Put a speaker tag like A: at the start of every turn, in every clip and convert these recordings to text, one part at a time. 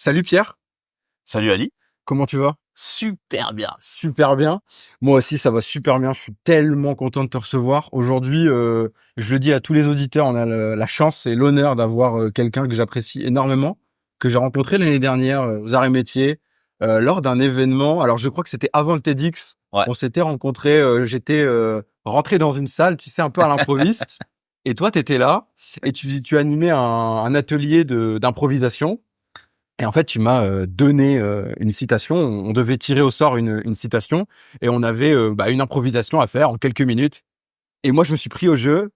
A: Salut Pierre,
B: Salut Ali.
A: comment tu vas?
B: Super bien.
A: Super bien. Moi aussi, ça va super bien. Je suis tellement content de te recevoir. Aujourd'hui, je le dis à tous les auditeurs, on a la chance et l'honneur d'avoir quelqu'un que j'apprécie énormément, que j'ai rencontré l'année dernière aux Arts et Métiers, lors d'un événement. Alors, je crois que c'était avant le TEDx.
B: Ouais.
A: On s'était rencontrés, j'étais rentré dans une salle, tu sais, un peu à l'improviste. Et toi, t'étais là et tu animais un atelier d'improvisation. Et en fait, tu m'as donné une citation. On devait tirer au sort une citation et on avait une improvisation à faire en quelques minutes. Et moi, je me suis pris au jeu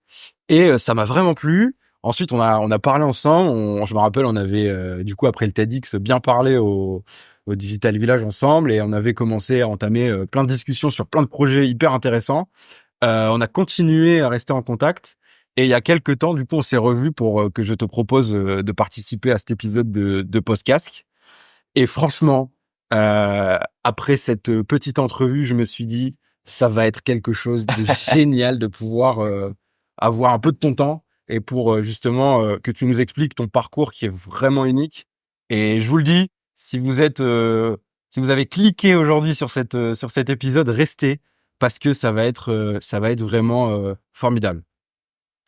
A: et ça m'a vraiment plu. Ensuite, on a parlé ensemble. Je me rappelle, on avait du coup après le TEDx bien parlé au Digital Village ensemble et on avait commencé à entamer plein de discussions sur plein de projets hyper intéressants. On a continué à rester en contact. Et il y a quelques temps, du coup, on s'est revus pour que je te propose de participer à cet épisode de Postcasque. Et franchement, après cette petite entrevue, je me suis dit, ça va être quelque chose de génial de pouvoir avoir un peu de ton temps et pour justement que tu nous expliques ton parcours qui est vraiment unique. Et je vous le dis, si vous avez cliqué aujourd'hui sur cet épisode, restez parce que ça va être vraiment formidable.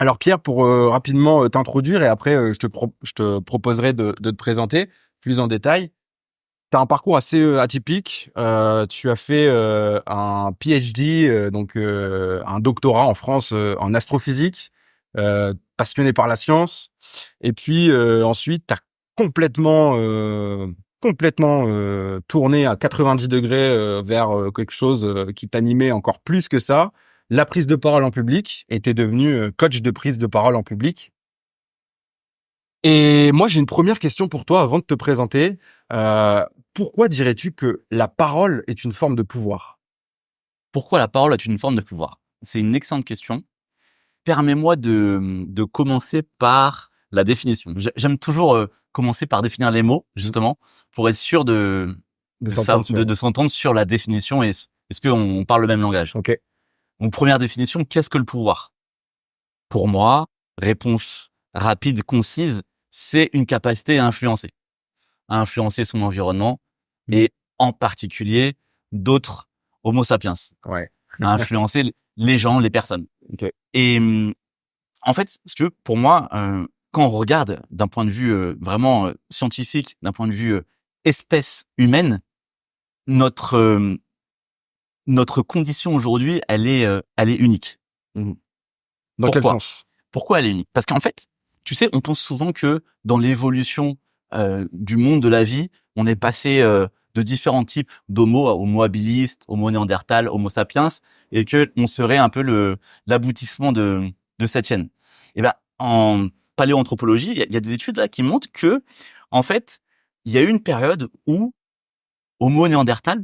A: Alors Pierre, pour rapidement t'introduire et après je te proposerai de te présenter plus en détail. T'as un parcours assez atypique. Tu as fait un PhD, un doctorat en France en astrophysique, passionné par la science. Et puis ensuite, t'as complètement, tourné à 90 degrés vers quelque chose qui t'animait encore plus que ça, la prise de parole en public. Et t'es devenu coach de prise de parole en public. Et moi, j'ai une première question pour toi avant de te présenter. Pourquoi dirais-tu que la parole est une forme de pouvoir?
B: Pourquoi la parole est une forme de pouvoir? C'est une excellente question. Permets-moi de commencer par la définition. J'aime toujours commencer par définir les mots, justement, pour être sûr
A: De s'entendre sur.
B: de s'entendre sur la définition et est-ce qu'on parle le même langage.
A: Ok.
B: Donc, première définition, qu'est-ce que le pouvoir? Pour moi, réponse rapide, concise, c'est une capacité à influencer son environnement et en particulier d'autres Homo sapiens,
A: Ouais.
B: à influencer les gens, les personnes.
A: Ok.
B: Et en fait, si tu veux, pour moi, quand on regarde d'un point de vue vraiment scientifique, d'un point de vue espèce humaine, notre notre condition aujourd'hui, elle est unique.
A: Mhm. Dans quel
B: Pourquoi?
A: sens?
B: Pourquoi elle est unique? Parce qu'en fait, tu sais, on pense souvent que dans l'évolution du monde de la vie, on est passé de différents types d'homo, homo habilis, homo néandertal, homo sapiens, et que on serait un peu l'aboutissement de cette chaîne. Et ben, en paléoanthropologie, il y a des études là qui montrent que, en fait, il y a eu une période où homo néandertal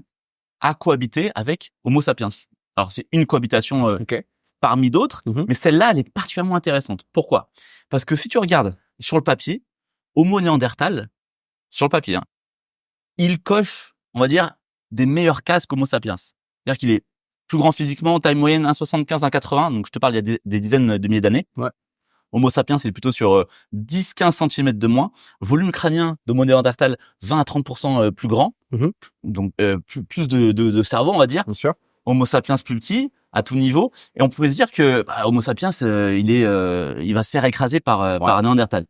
B: a cohabité avec homo sapiens. Alors c'est une cohabitation
A: Ok.
B: parmi d'autres,
A: Mhm.
B: mais celle-là, elle est particulièrement intéressante. Pourquoi? Parce que si tu regardes sur le papier, Homo néandertal, sur le papier, hein, il coche, on va dire, des meilleures cases qu'Homo sapiens. C'est-à-dire qu'il est plus grand physiquement, taille moyenne 1,75, 1,80, donc je te parle il y a des dizaines de milliers d'années.
A: Ouais.
B: Homo sapiens, il est plutôt sur 10-15 cm de moins. Volume crânien d'Homo néandertal, 20 à 30% plus grand.
A: Mhm.
B: Donc plus de cerveau, on va dire.
A: Bien sûr.
B: Homo sapiens plus petit à tout niveau, et on pouvait se dire que Homo sapiens il va se faire écraser par un Néandertal.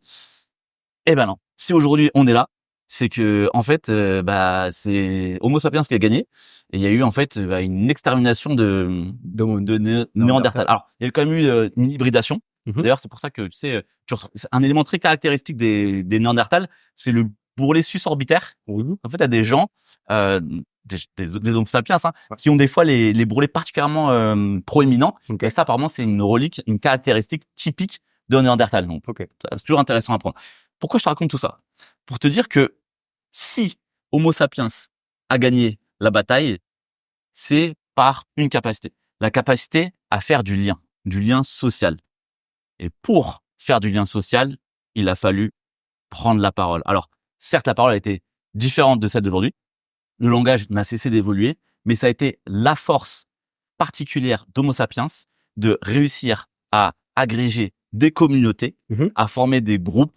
B: Eh ben non. Si aujourd'hui on est là, c'est que en fait c'est Homo sapiens qui a gagné, et il y a eu en fait une extermination de Néandertal. Alors il y a quand même eu une hybridation.
A: Mhm.
B: D'ailleurs c'est pour ça que tu sais c'est un élément très caractéristique des Néandertals, c'est le bourrelet susorbitaire.
A: Oui.
B: En fait, il y a des gens, des Homo sapiens, hein, qui ont des fois les bourrelets particulièrement proéminents.
A: Ok.
B: Et ça, apparemment, c'est une relique, une caractéristique typique de Néandertal. Donc,
A: Ok.
B: c'est toujours intéressant à prendre. Pourquoi je te raconte tout ça? Pour te dire que si Homo sapiens a gagné la bataille, c'est par une capacité. La capacité à faire du lien social. Et pour faire du lien social, il a fallu prendre la parole. Alors, certes, la parole a été différente de celle d'aujourd'hui. Le langage n'a cessé d'évoluer, mais ça a été la force particulière d'Homo sapiens de réussir à agréger des communautés,
A: Mhm.
B: à former des groupes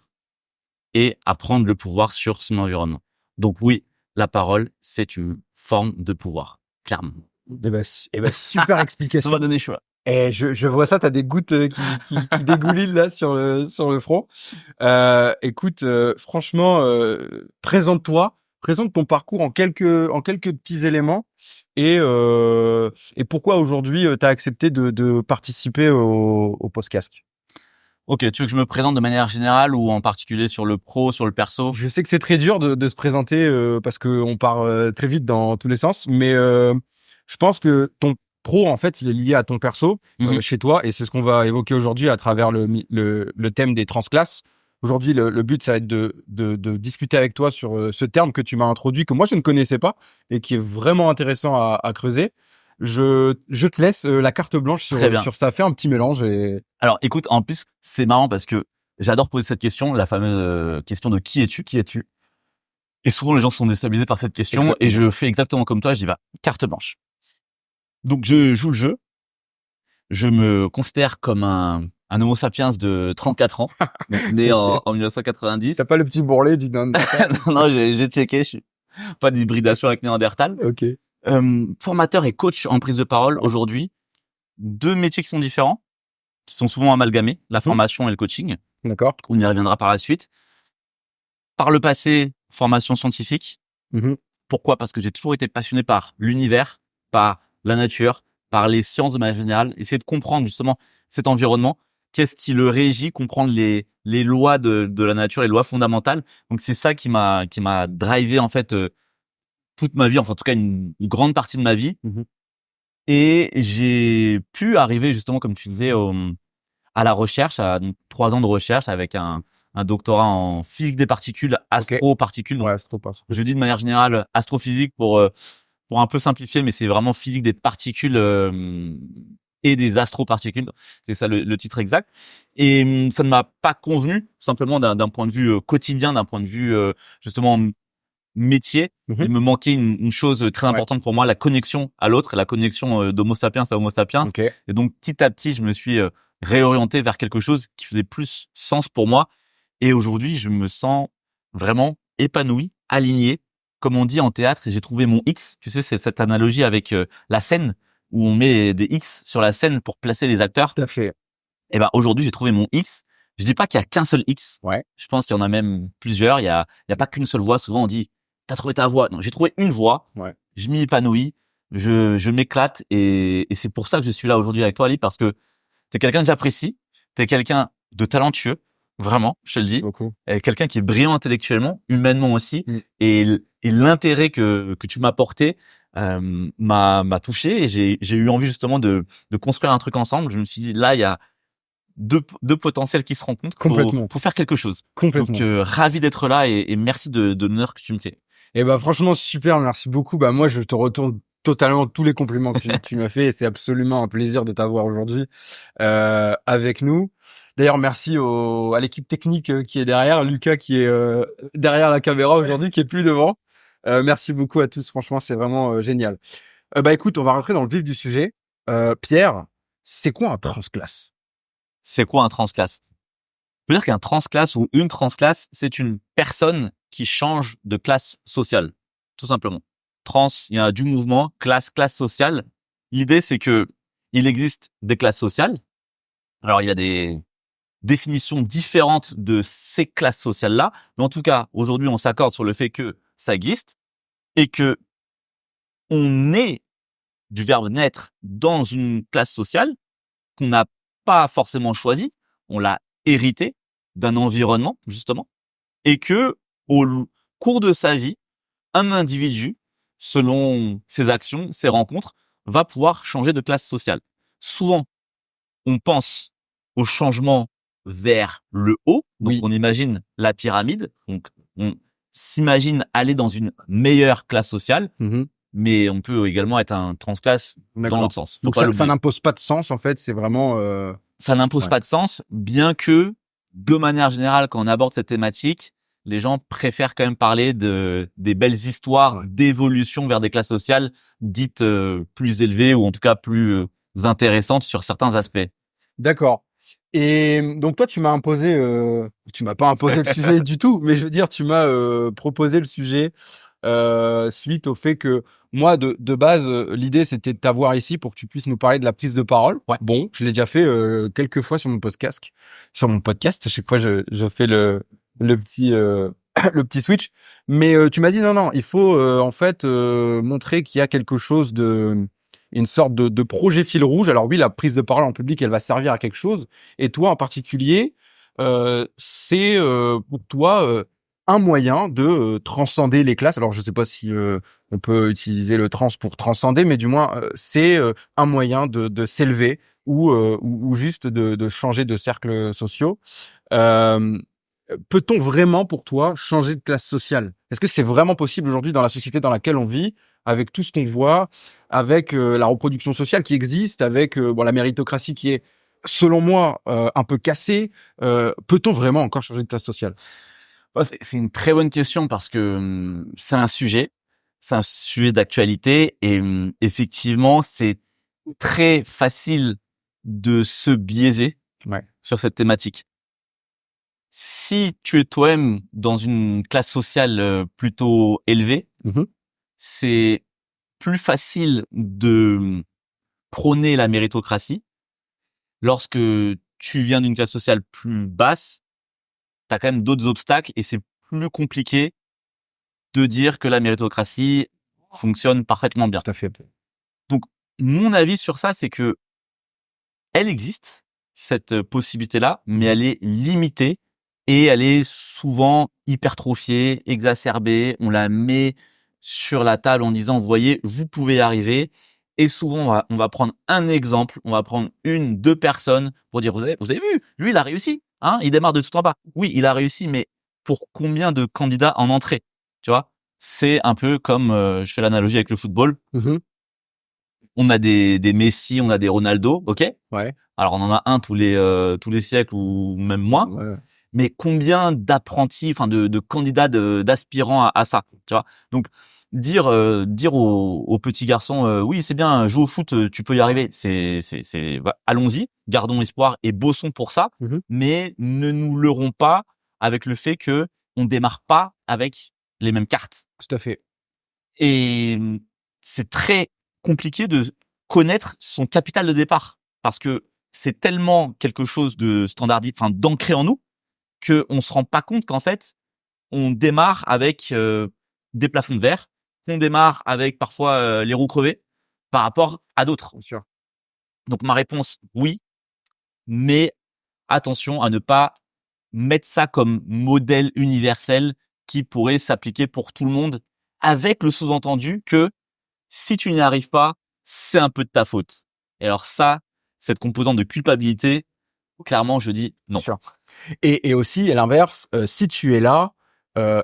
B: et à prendre le pouvoir sur son environnement. Donc oui, la parole, c'est une forme de pouvoir, clairement.
A: Super
B: Ça
A: explication.
B: m'a donné chaud là.
A: Et je vois ça, t'as des gouttes qui dégoulinent là sur le front. Écoute, franchement, présente ton parcours en quelques petits éléments et pourquoi aujourd'hui t'as accepté de participer au podcast.
B: Ok, tu veux que je me présente de manière générale ou en particulier sur le pro, sur le perso?
A: Je sais que c'est très dur de se présenter parce que on part très vite dans tous les sens, mais je pense que ton pro en fait il est lié à ton perso chez toi et c'est ce qu'on va évoquer aujourd'hui à travers le thème des transclasses. Aujourd'hui le but ça va être de discuter avec toi sur ce terme que tu m'as introduit que moi je ne connaissais pas et qui est vraiment intéressant à creuser. Je te laisse la carte blanche
B: Très bien.
A: sur ça, fais un petit mélange et
B: Alors, écoute, en plus, c'est marrant parce que j'adore poser cette question, la fameuse question de qui es-tu? Qui es-tu? Et souvent, les gens sont déstabilisés par cette question
A: Exactement.
B: et je fais exactement comme toi. Je dis, bah, carte blanche. Donc, je joue le jeu. Je me considère comme un homo sapiens de 34 ans, donc né en 1990.
A: T'as pas le petit bourrelet du dinde.
B: Non, j'ai checké. Je suis pas d'hybridation avec Néandertal.
A: Ok.
B: Formateur et coach en prise de parole aujourd'hui. Deux métiers qui sont différents, qui sont souvent amalgamés, la formation et le coaching.
A: D'accord.
B: On y reviendra par la suite. Par le passé, formation scientifique. Pourquoi? Parce que j'ai toujours été passionné par l'univers, par la nature, par les sciences de manière générale. Essayer de comprendre justement cet environnement. Qu'est-ce qui le régit? Comprendre les lois de la nature, les lois fondamentales. Donc c'est ça qui m'a drivé en fait toute ma vie, enfin en tout cas une grande partie de ma vie. Et j'ai pu arriver justement, comme tu disais, à la recherche, à donc, 3 ans de recherche avec un doctorat en physique des particules, astroparticules. Donc, je dis de manière générale astrophysique pour un peu simplifier, mais c'est vraiment physique des particules et des astroparticules. C'est ça le titre exact. Et ça ne m'a pas convenu, simplement d'un point de vue quotidien, d'un point de vue justement métier. Il me manquait une chose très importante pour moi, la connexion à l'autre, la connexion d'Homo sapiens à Homo sapiens. Et donc petit à petit, je me suis réorienté vers quelque chose qui faisait plus sens pour moi. Et aujourd'hui, je me sens vraiment épanoui, aligné. Comme on dit en théâtre, j'ai trouvé mon X. Tu sais, c'est cette analogie avec la scène où on met des X sur la scène pour placer les acteurs.
A: Tout à fait.
B: Et ben aujourd'hui, j'ai trouvé mon X. Je dis pas qu'il y a qu'un seul X. Je pense qu'il y en a même plusieurs. Il y a pas qu'une seule voix. Souvent, on dit t'as trouvé ta voix. Non, j'ai trouvé une voix. Je m'y épanouis. Je m'éclate et c'est pour ça que je suis là aujourd'hui avec toi, Ali, parce que t'es quelqu'un que j'apprécie. T'es quelqu'un de talentueux. Vraiment, je te le dis. Et quelqu'un qui est brillant intellectuellement, humainement aussi. Et l'intérêt que tu m'as porté m'a touché et j'ai eu envie justement de construire un truc ensemble. Je me suis dit là, il y a deux potentiels qui se rencontrent. Faut faire quelque chose. Donc ravi d'être là et merci de l'honneur que tu me fais.
A: Et bah franchement super, merci beaucoup. Bah moi je te retourne totalement tous les compliments que tu m'as fait et c'est absolument un plaisir de t'avoir aujourd'hui avec nous. D'ailleurs merci à l'équipe technique qui est derrière, Lucas qui est derrière la caméra aujourd'hui, qui est plus devant. Merci beaucoup à tous, franchement c'est vraiment génial. Bah écoute, on va rentrer dans le vif du sujet. Pierre, c'est quoi un transclasse?
B: C'est quoi un transclasse? Je peux dire qu'un transclasse ou une transclasse, c'est une personne qui change de classe sociale, tout simplement. Trans, il y a du mouvement, classe sociale. L'idée, c'est que il existe des classes sociales. Alors, il y a des définitions différentes de ces classes sociales-là, mais en tout cas, aujourd'hui, on s'accorde sur le fait que ça existe et que on est du verbe naître dans une classe sociale qu'on n'a pas forcément choisi, on l'a hérité d'un environnement, justement, et que au cours de sa vie, un individu, selon ses actions, ses rencontres, va pouvoir changer de classe sociale. Souvent, on pense au changement vers le haut, donc on imagine la pyramide, donc on s'imagine aller dans une meilleure classe sociale, mais on peut également être un transclasse dans l'autre sens.
A: Donc ça n'impose pas de sens en fait, c'est vraiment...
B: Ça n'impose pas de sens, bien que, de manière générale, quand on aborde cette thématique, les gens préfèrent quand même parler des belles histoires d'évolution vers des classes sociales dites plus élevées ou en tout cas plus intéressantes sur certains aspects.
A: D'accord. Et donc toi, tu m'as imposé, tu m'as pas imposé le sujet du tout, mais je veux dire, tu m'as proposé le sujet suite au fait que moi, de base, l'idée c'était de t'avoir ici pour que tu puisses nous parler de la prise de parole.
B: Ouais.
A: Bon, je l'ai déjà fait quelques fois sur mon podcast. Sur mon podcast, à chaque fois, je fais le petit le petit switch. Mais tu m'as dit non, il faut en fait montrer qu'il y a quelque chose de une sorte de projet fil rouge. Alors oui, la prise de parole en public, elle va servir à quelque chose. Et toi, en particulier, c'est pour toi un moyen de transcender les classes. Alors je sais pas si on peut utiliser le trans pour transcender, mais du moins c'est un moyen de s'élever ou juste de changer de cercles sociaux. Euh, Peut-on vraiment, pour toi, changer de classe sociale? Est-ce que c'est vraiment possible aujourd'hui dans la société dans laquelle on vit, avec tout ce qu'on voit, avec la reproduction sociale qui existe, avec bon, la méritocratie qui est, selon moi, un peu cassée? Peut-on vraiment encore changer de classe sociale?
B: C'est une très bonne question parce que c'est un sujet d'actualité et effectivement, c'est très facile de se biaiser
A: Ouais.
B: sur cette thématique. Si tu es toi-même dans une classe sociale plutôt élevée,
A: Mhm.
B: c'est plus facile de prôner la méritocratie. Lorsque tu viens d'une classe sociale plus basse, tu as quand même d'autres obstacles et c'est plus compliqué de dire que la méritocratie fonctionne parfaitement bien.
A: Tout à fait.
B: Donc, mon avis sur ça, c'est que elle existe, cette possibilité-là, mais elle est limitée et elle est souvent hypertrophiée, exacerbée. On la met sur la table en disant, vous voyez, vous pouvez y arriver. Et souvent, on va prendre un exemple, on va prendre une, deux personnes pour dire, vous avez vu, lui, il a réussi, hein, il démarre de tout en bas. Oui, il a réussi, mais pour combien de candidats en entrée? Tu vois? C'est un peu comme, je fais l'analogie avec le football.
A: Mhm.
B: On a des Messi, on a des Ronaldo, ok?
A: Ouais.
B: Alors on en a un tous les siècles ou même moins.
A: Ouais.
B: Mais combien d'apprentis, enfin de candidats, d'aspirants à ça, tu vois? Donc dire aux petits garçons, oui c'est bien, joue au foot, tu peux y arriver. Allons-y, gardons espoir et bossons pour ça,
A: Mhm.
B: mais ne nous leurrons pas avec le fait que on démarre pas avec les mêmes cartes.
A: Tout à fait.
B: Et c'est très compliqué de connaître son capital de départ parce que c'est tellement quelque chose de standardisé, enfin d'ancré en nous, que on se rend pas compte qu'en fait on démarre avec des plafonds de verre, qu'on démarre avec parfois les roues crevées par rapport à d'autres.
A: Bien sûr.
B: Donc ma réponse oui, mais attention à ne pas mettre ça comme modèle universel qui pourrait s'appliquer pour tout le monde, avec le sous-entendu que si tu n'y arrives pas, c'est un peu de ta faute. Et alors ça, cette composante de culpabilité, clairement, je dis
A: Bien
B: non.
A: sûr. Et aussi, à l'inverse, si tu es là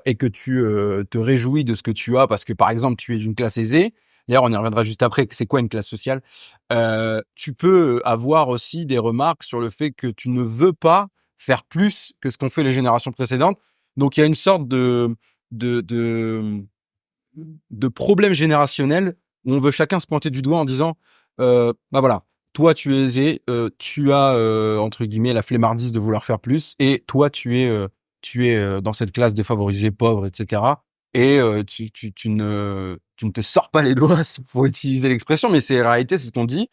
A: et que tu te réjouis de ce que tu as, parce que par exemple, tu es d'une classe aisée, d'ailleurs, on y reviendra juste après, que c'est quoi une classe sociale, tu peux avoir aussi des remarques sur le fait que tu ne veux pas faire plus que ce qu'ont fait les générations précédentes. Donc, il y a une sorte de, de, de problème générationnel où on veut chacun se pointer du doigt en disant, bah voilà, toi tu es aisé, tu as entre guillemets la flemmardise de vouloir faire plus, et toi tu es dans cette classe défavorisée, pauvre, etc. Et tu ne te sors pas les doigts, pour utiliser l'expression, mais c'est la réalité, c'est ce qu'on dit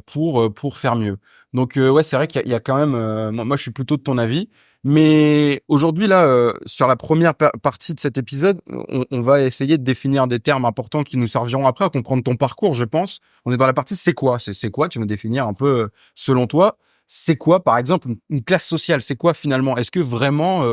A: pour faire mieux. Donc ouais, c'est vrai qu'il y a quand même. Moi, je suis plutôt de ton avis. Mais aujourd'hui, là, sur la première partie de cet épisode, on va essayer de définir des termes importants qui nous serviront après à comprendre ton parcours, je pense. On est dans la partie c'est quoi? C'est quoi? Tu veux définir un peu, selon toi, c'est quoi, par exemple, une classe sociale? C'est quoi finalement? Est-ce que vraiment,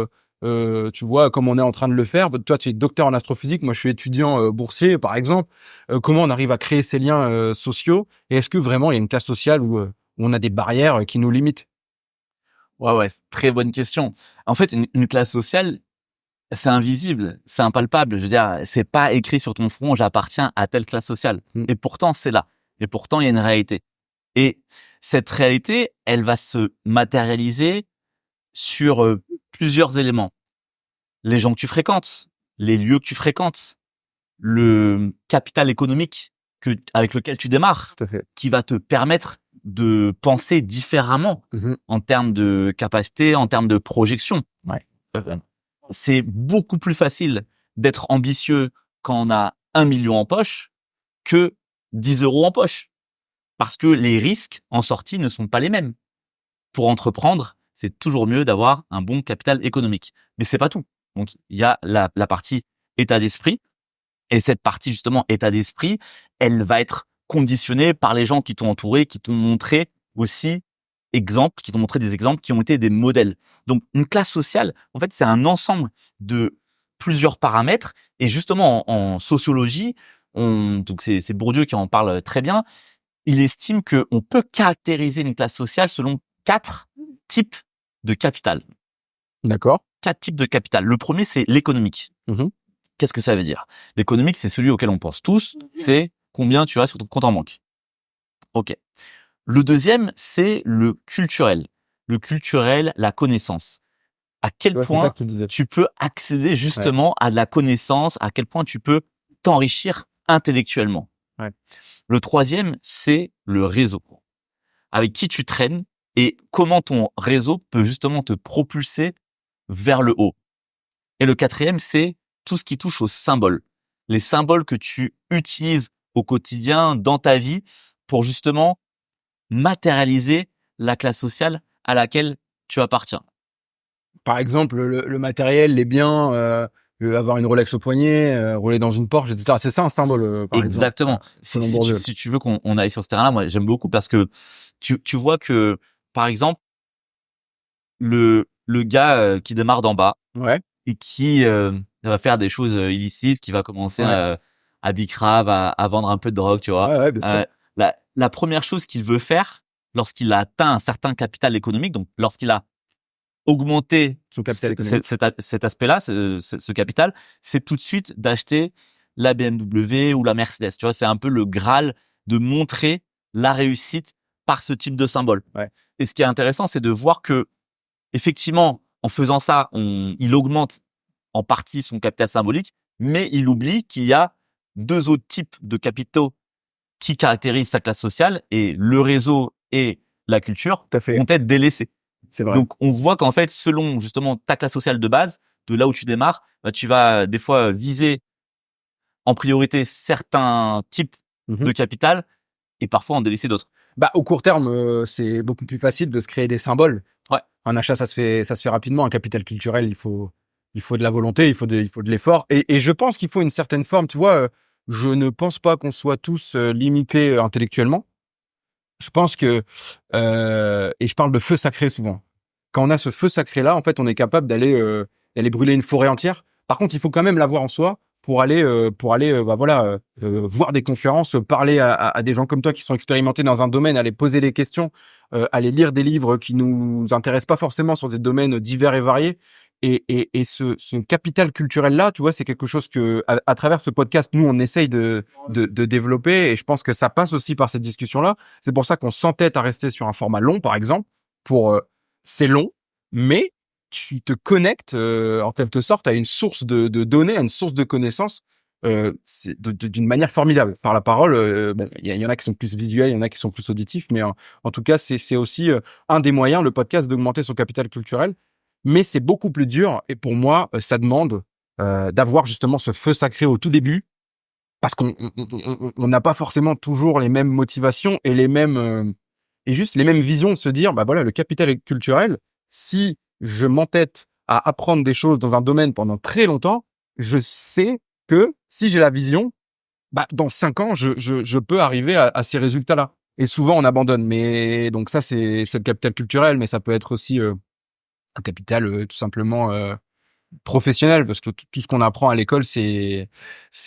A: tu vois, comme on est en train de le faire, toi, tu es docteur en astrophysique, moi, je suis étudiant boursier, par exemple. Comment on arrive à créer ces liens sociaux? Et est-ce que vraiment il y a une classe sociale où on a des barrières qui nous limitent?
B: Ouais, très bonne question. En fait, une classe sociale, c'est invisible, c'est impalpable. Je veux dire, c'est pas écrit sur ton front, j'appartiens à telle classe sociale.
A: Mm.
B: Et pourtant, c'est là. Et pourtant, il y a une réalité. Et cette réalité, elle va se matérialiser sur plusieurs éléments. Les gens que tu fréquentes, les lieux que tu fréquentes, le capital économique avec lequel tu démarres,
A: Tout à fait.
B: qui va te permettre de penser différemment en termes de capacité, en termes de projection.
A: Ouais.
B: C'est beaucoup plus facile d'être ambitieux quand on a 1 million en poche que 10 euros en poche. Parce que les risques en sortie ne sont pas les mêmes. Pour entreprendre, c'est toujours mieux d'avoir un bon capital économique. Mais c'est pas tout. Donc, il y a la partie état d'esprit. Et cette partie, justement, état d'esprit, elle va être conditionnée par les gens qui t'ont entouré, qui t'ont montré aussi qui t'ont montré des exemples qui ont été des modèles. Donc, une classe sociale, en fait, c'est un ensemble de plusieurs paramètres. Et justement, en sociologie, donc c'est Bourdieu qui en parle très bien. Il estime que on peut caractériser une classe sociale selon 4 types de capital.
A: D'accord.
B: 4 types de capital. Le premier, c'est l'économique. Qu'est-ce que ça veut dire? L'économique, c'est celui auquel on pense tous. C'est combien tu as sur ton compte en banque. Ok. Le deuxième, c'est le culturel. Le culturel, la connaissance. À quel point tu peux accéder justement à de la connaissance, à quel point tu peux t'enrichir intellectuellement.
A: Ouais.
B: Le troisième, c'est le réseau. Avec qui tu traînes et comment ton réseau peut justement te propulser vers le haut. Et le quatrième, c'est tout ce qui touche aux symboles. Les symboles que tu utilises au quotidien, dans ta vie, pour justement matérialiser la classe sociale à laquelle tu appartiens.
A: Par exemple, le matériel, les biens, avoir une Rolex au poignet, rouler dans une Porsche, etc. C'est ça un symbole, par
B: Exactement.
A: exemple.
B: Si tu veux qu'on aille sur ce terrain-là, moi j'aime beaucoup parce que tu vois que, par exemple, le gars qui démarre d'en bas et qui va faire des choses illicites, qui va commencer à bicrave, à vendre un peu de drogue, tu vois.
A: Bien sûr.
B: La première chose qu'il veut faire lorsqu'il a atteint un certain capital économique, donc lorsqu'il a augmenté
A: son capital économique,
B: cet aspect-là, ce capital, c'est tout de suite d'acheter la BMW ou la Mercedes. Tu vois, c'est un peu le Graal de montrer la réussite par ce type de symbole. Et ce qui est intéressant, c'est de voir que effectivement, en faisant ça, il augmente en partie son capital symbolique, mais il oublie qu'il y a 2 autres types de capitaux qui caractérisent sa classe sociale, et le réseau et la culture vont être délaissés.
A: C'est vrai.
B: Donc, on voit qu'en fait, selon justement ta classe sociale de base, de là où tu démarres, tu vas des fois viser en priorité certains types de capital et parfois en délaisser d'autres.
A: Au court terme, c'est beaucoup plus facile de se créer des symboles.
B: Ouais.
A: Un achat, ça se fait rapidement. Un capital culturel, il faut de la volonté, il faut de l'effort. Et je pense qu'il faut une certaine forme. Tu vois, je ne pense pas qu'on soit tous limités intellectuellement. Je pense que, et je parle de feu sacré souvent. Quand on a ce feu sacré-là, en fait, on est capable d'aller brûler une forêt entière. Par contre, il faut quand même l'avoir en soi pour aller voir des conférences, parler à des gens comme toi qui sont expérimentés dans un domaine, aller poser des questions, aller lire des livres qui nous intéressent pas forcément sur des domaines divers et variés. Et ce capital culturel-là, tu vois, c'est quelque chose que, à travers ce podcast, nous, on essaye de développer, et je pense que ça passe aussi par cette discussion-là. C'est pour ça qu'on s'entête à rester sur un format long, par exemple, c'est long, mais tu te connectes, en quelque sorte, à une source de données, à une source de connaissances, d'une manière formidable. Par la parole, il y en a qui sont plus visuels, il y en a qui sont plus auditifs, mais en tout cas, c'est aussi un des moyens, le podcast, d'augmenter son capital culturel. Mais c'est beaucoup plus dur, et pour moi, ça demande d'avoir justement ce feu sacré au tout début, parce qu'on n'a pas forcément toujours les mêmes motivations et les mêmes visions de se dire, le capital culturel, si je m'entête à apprendre des choses dans un domaine pendant très longtemps, je sais que si j'ai la vision, dans 5 ans, je peux arriver à ces résultats-là. Et souvent, on abandonne. Mais donc ça, c'est le capital culturel, mais ça peut être aussi un capital tout simplement professionnel, parce que tout ce qu'on apprend à l'école, c'est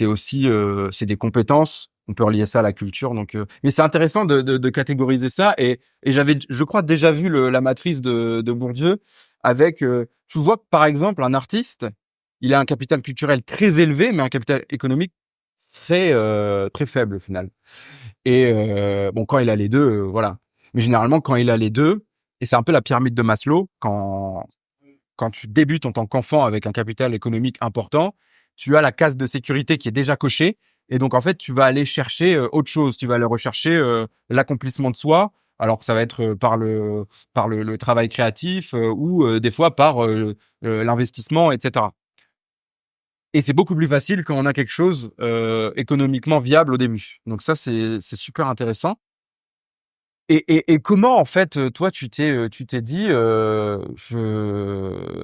A: aussi c'est des compétences. On peut relier ça à la culture. Donc, mais c'est intéressant de catégoriser ça. Et j'avais, je crois, déjà vu la matrice de Bourdieu avec. Tu vois que par exemple, un artiste, il a un capital culturel très élevé, mais un capital économique très faible au final. Et quand il a les deux, voilà. Mais généralement, quand il a les deux, et c'est un peu la pyramide de Maslow, quand tu débutes en tant qu'enfant avec un capital économique important, tu as la case de sécurité qui est déjà cochée. Et donc, en fait, tu vas aller chercher autre chose. Tu vas aller rechercher l'accomplissement de soi. Alors que ça va être le travail créatif ou des fois par l'investissement, etc. Et c'est beaucoup plus facile quand on a quelque chose économiquement viable au début. Donc ça, c'est super intéressant. Et comment en fait toi tu t'es dit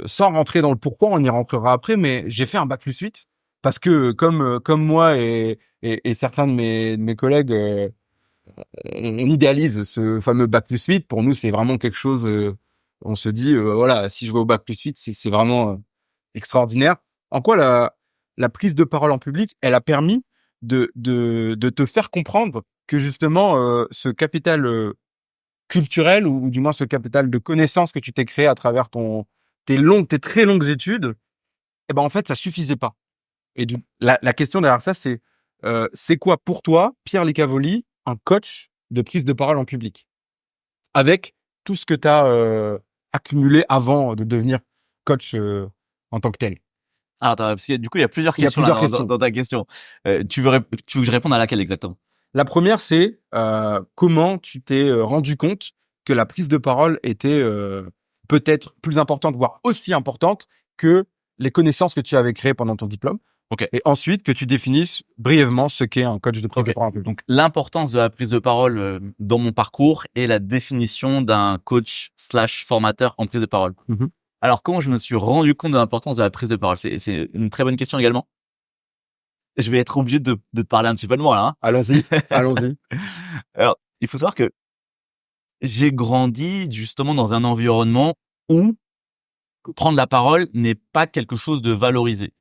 A: sans rentrer dans le pourquoi, on y rentrera après, mais j'ai fait un bac+8 parce que comme moi et certains de mes collègues on idéalise ce fameux bac+8. Pour nous c'est vraiment quelque chose on se dit voilà, si je vais au bac+8 c'est vraiment extraordinaire. En quoi la prise de parole en public, elle a permis de te faire comprendre que justement ce capital culturel ou du moins ce capital de connaissances que tu t'es créé à travers tes très longues études, et ben en fait ça suffisait pas. Et la question derrière ça c'est quoi pour toi, Pierre Licavoli, un coach de prise de parole en public avec tout ce que tu as accumulé avant de devenir coach en tant que tel.
B: Alors, attends, parce que du coup, il y a plusieurs
A: Il y a
B: questions
A: plusieurs
B: là,
A: questions.
B: dans ta question. Tu veux que je réponde à laquelle exactement?
A: La première, c'est comment tu t'es rendu compte que la prise de parole était peut-être plus importante, voire aussi importante que les connaissances que tu avais créées pendant ton diplôme.
B: Ok.
A: Et ensuite, que tu définisses brièvement ce qu'est un coach de prise
B: Ok.
A: de parole en public.
B: Donc, l'importance de la prise de parole dans mon parcours et la définition d'un coach / formateur en prise de parole.
A: Mhm.
B: Alors, comment je me suis rendu compte de l'importance de la prise de parole? C'est une très bonne question également. Je vais être obligé de te parler un petit peu de moi là. Hein.
A: Allons-y, allons-y.
B: Alors, il faut savoir que j'ai grandi justement dans un environnement où prendre la parole n'est pas quelque chose de valorisé.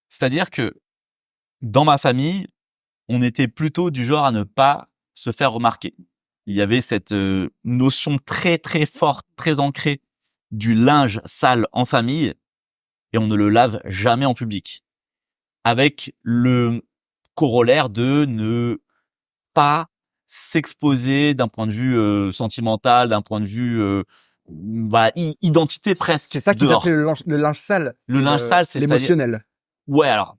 B: C'est-à-dire que dans ma famille, on était plutôt du genre à ne pas se faire remarquer. Il y avait cette notion très très forte, très ancrée du linge sale en famille et on ne le lave jamais en public. Avec le corollaire de ne pas s'exposer d'un point de vue sentimental, d'un point de vue identité presque
A: C'est ça qu'ils
B: dehors.
A: appelaient le linge sale.
B: Le linge sale, c'est
A: l'émotionnel.
B: Ouais, alors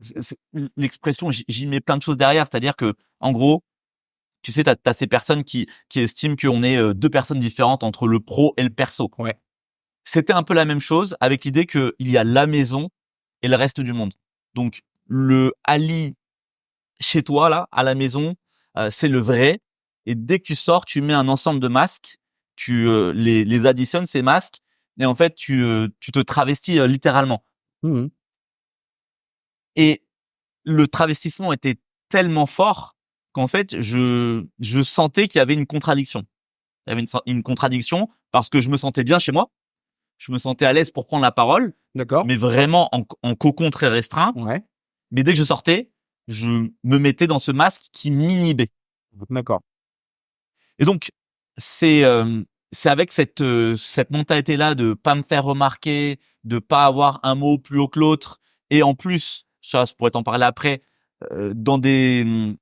B: l'expression, j'y mets plein de choses derrière, c'est-à-dire que en gros, tu sais, t'as ces personnes qui estiment qu'on est deux personnes différentes entre le pro et le perso.
A: Ouais.
B: C'était un peu la même chose avec l'idée qu'il y a la maison et le reste du monde. Donc le Ali chez toi là, à la maison, c'est le vrai. Et dès que tu sors, tu mets un ensemble de masques, tu les additionnes ces masques, et en fait tu te travestis littéralement.
A: Mmh.
B: Et le travestissement était tellement fort qu'en fait, je sentais qu'il y avait une contradiction. Il y avait une contradiction parce que je me sentais bien chez moi. Je me sentais à l'aise pour prendre la parole.
A: D'accord.
B: Mais vraiment en cocon très restreint.
A: Ouais.
B: Mais dès que je sortais, je me mettais dans ce masque qui m'inhibait.
A: D'accord.
B: Et donc, c'est avec cette mentalité-là de pas me faire remarquer, de pas avoir un mot plus haut que l'autre. Et en plus, ça, je pourrais t'en parler après, dans des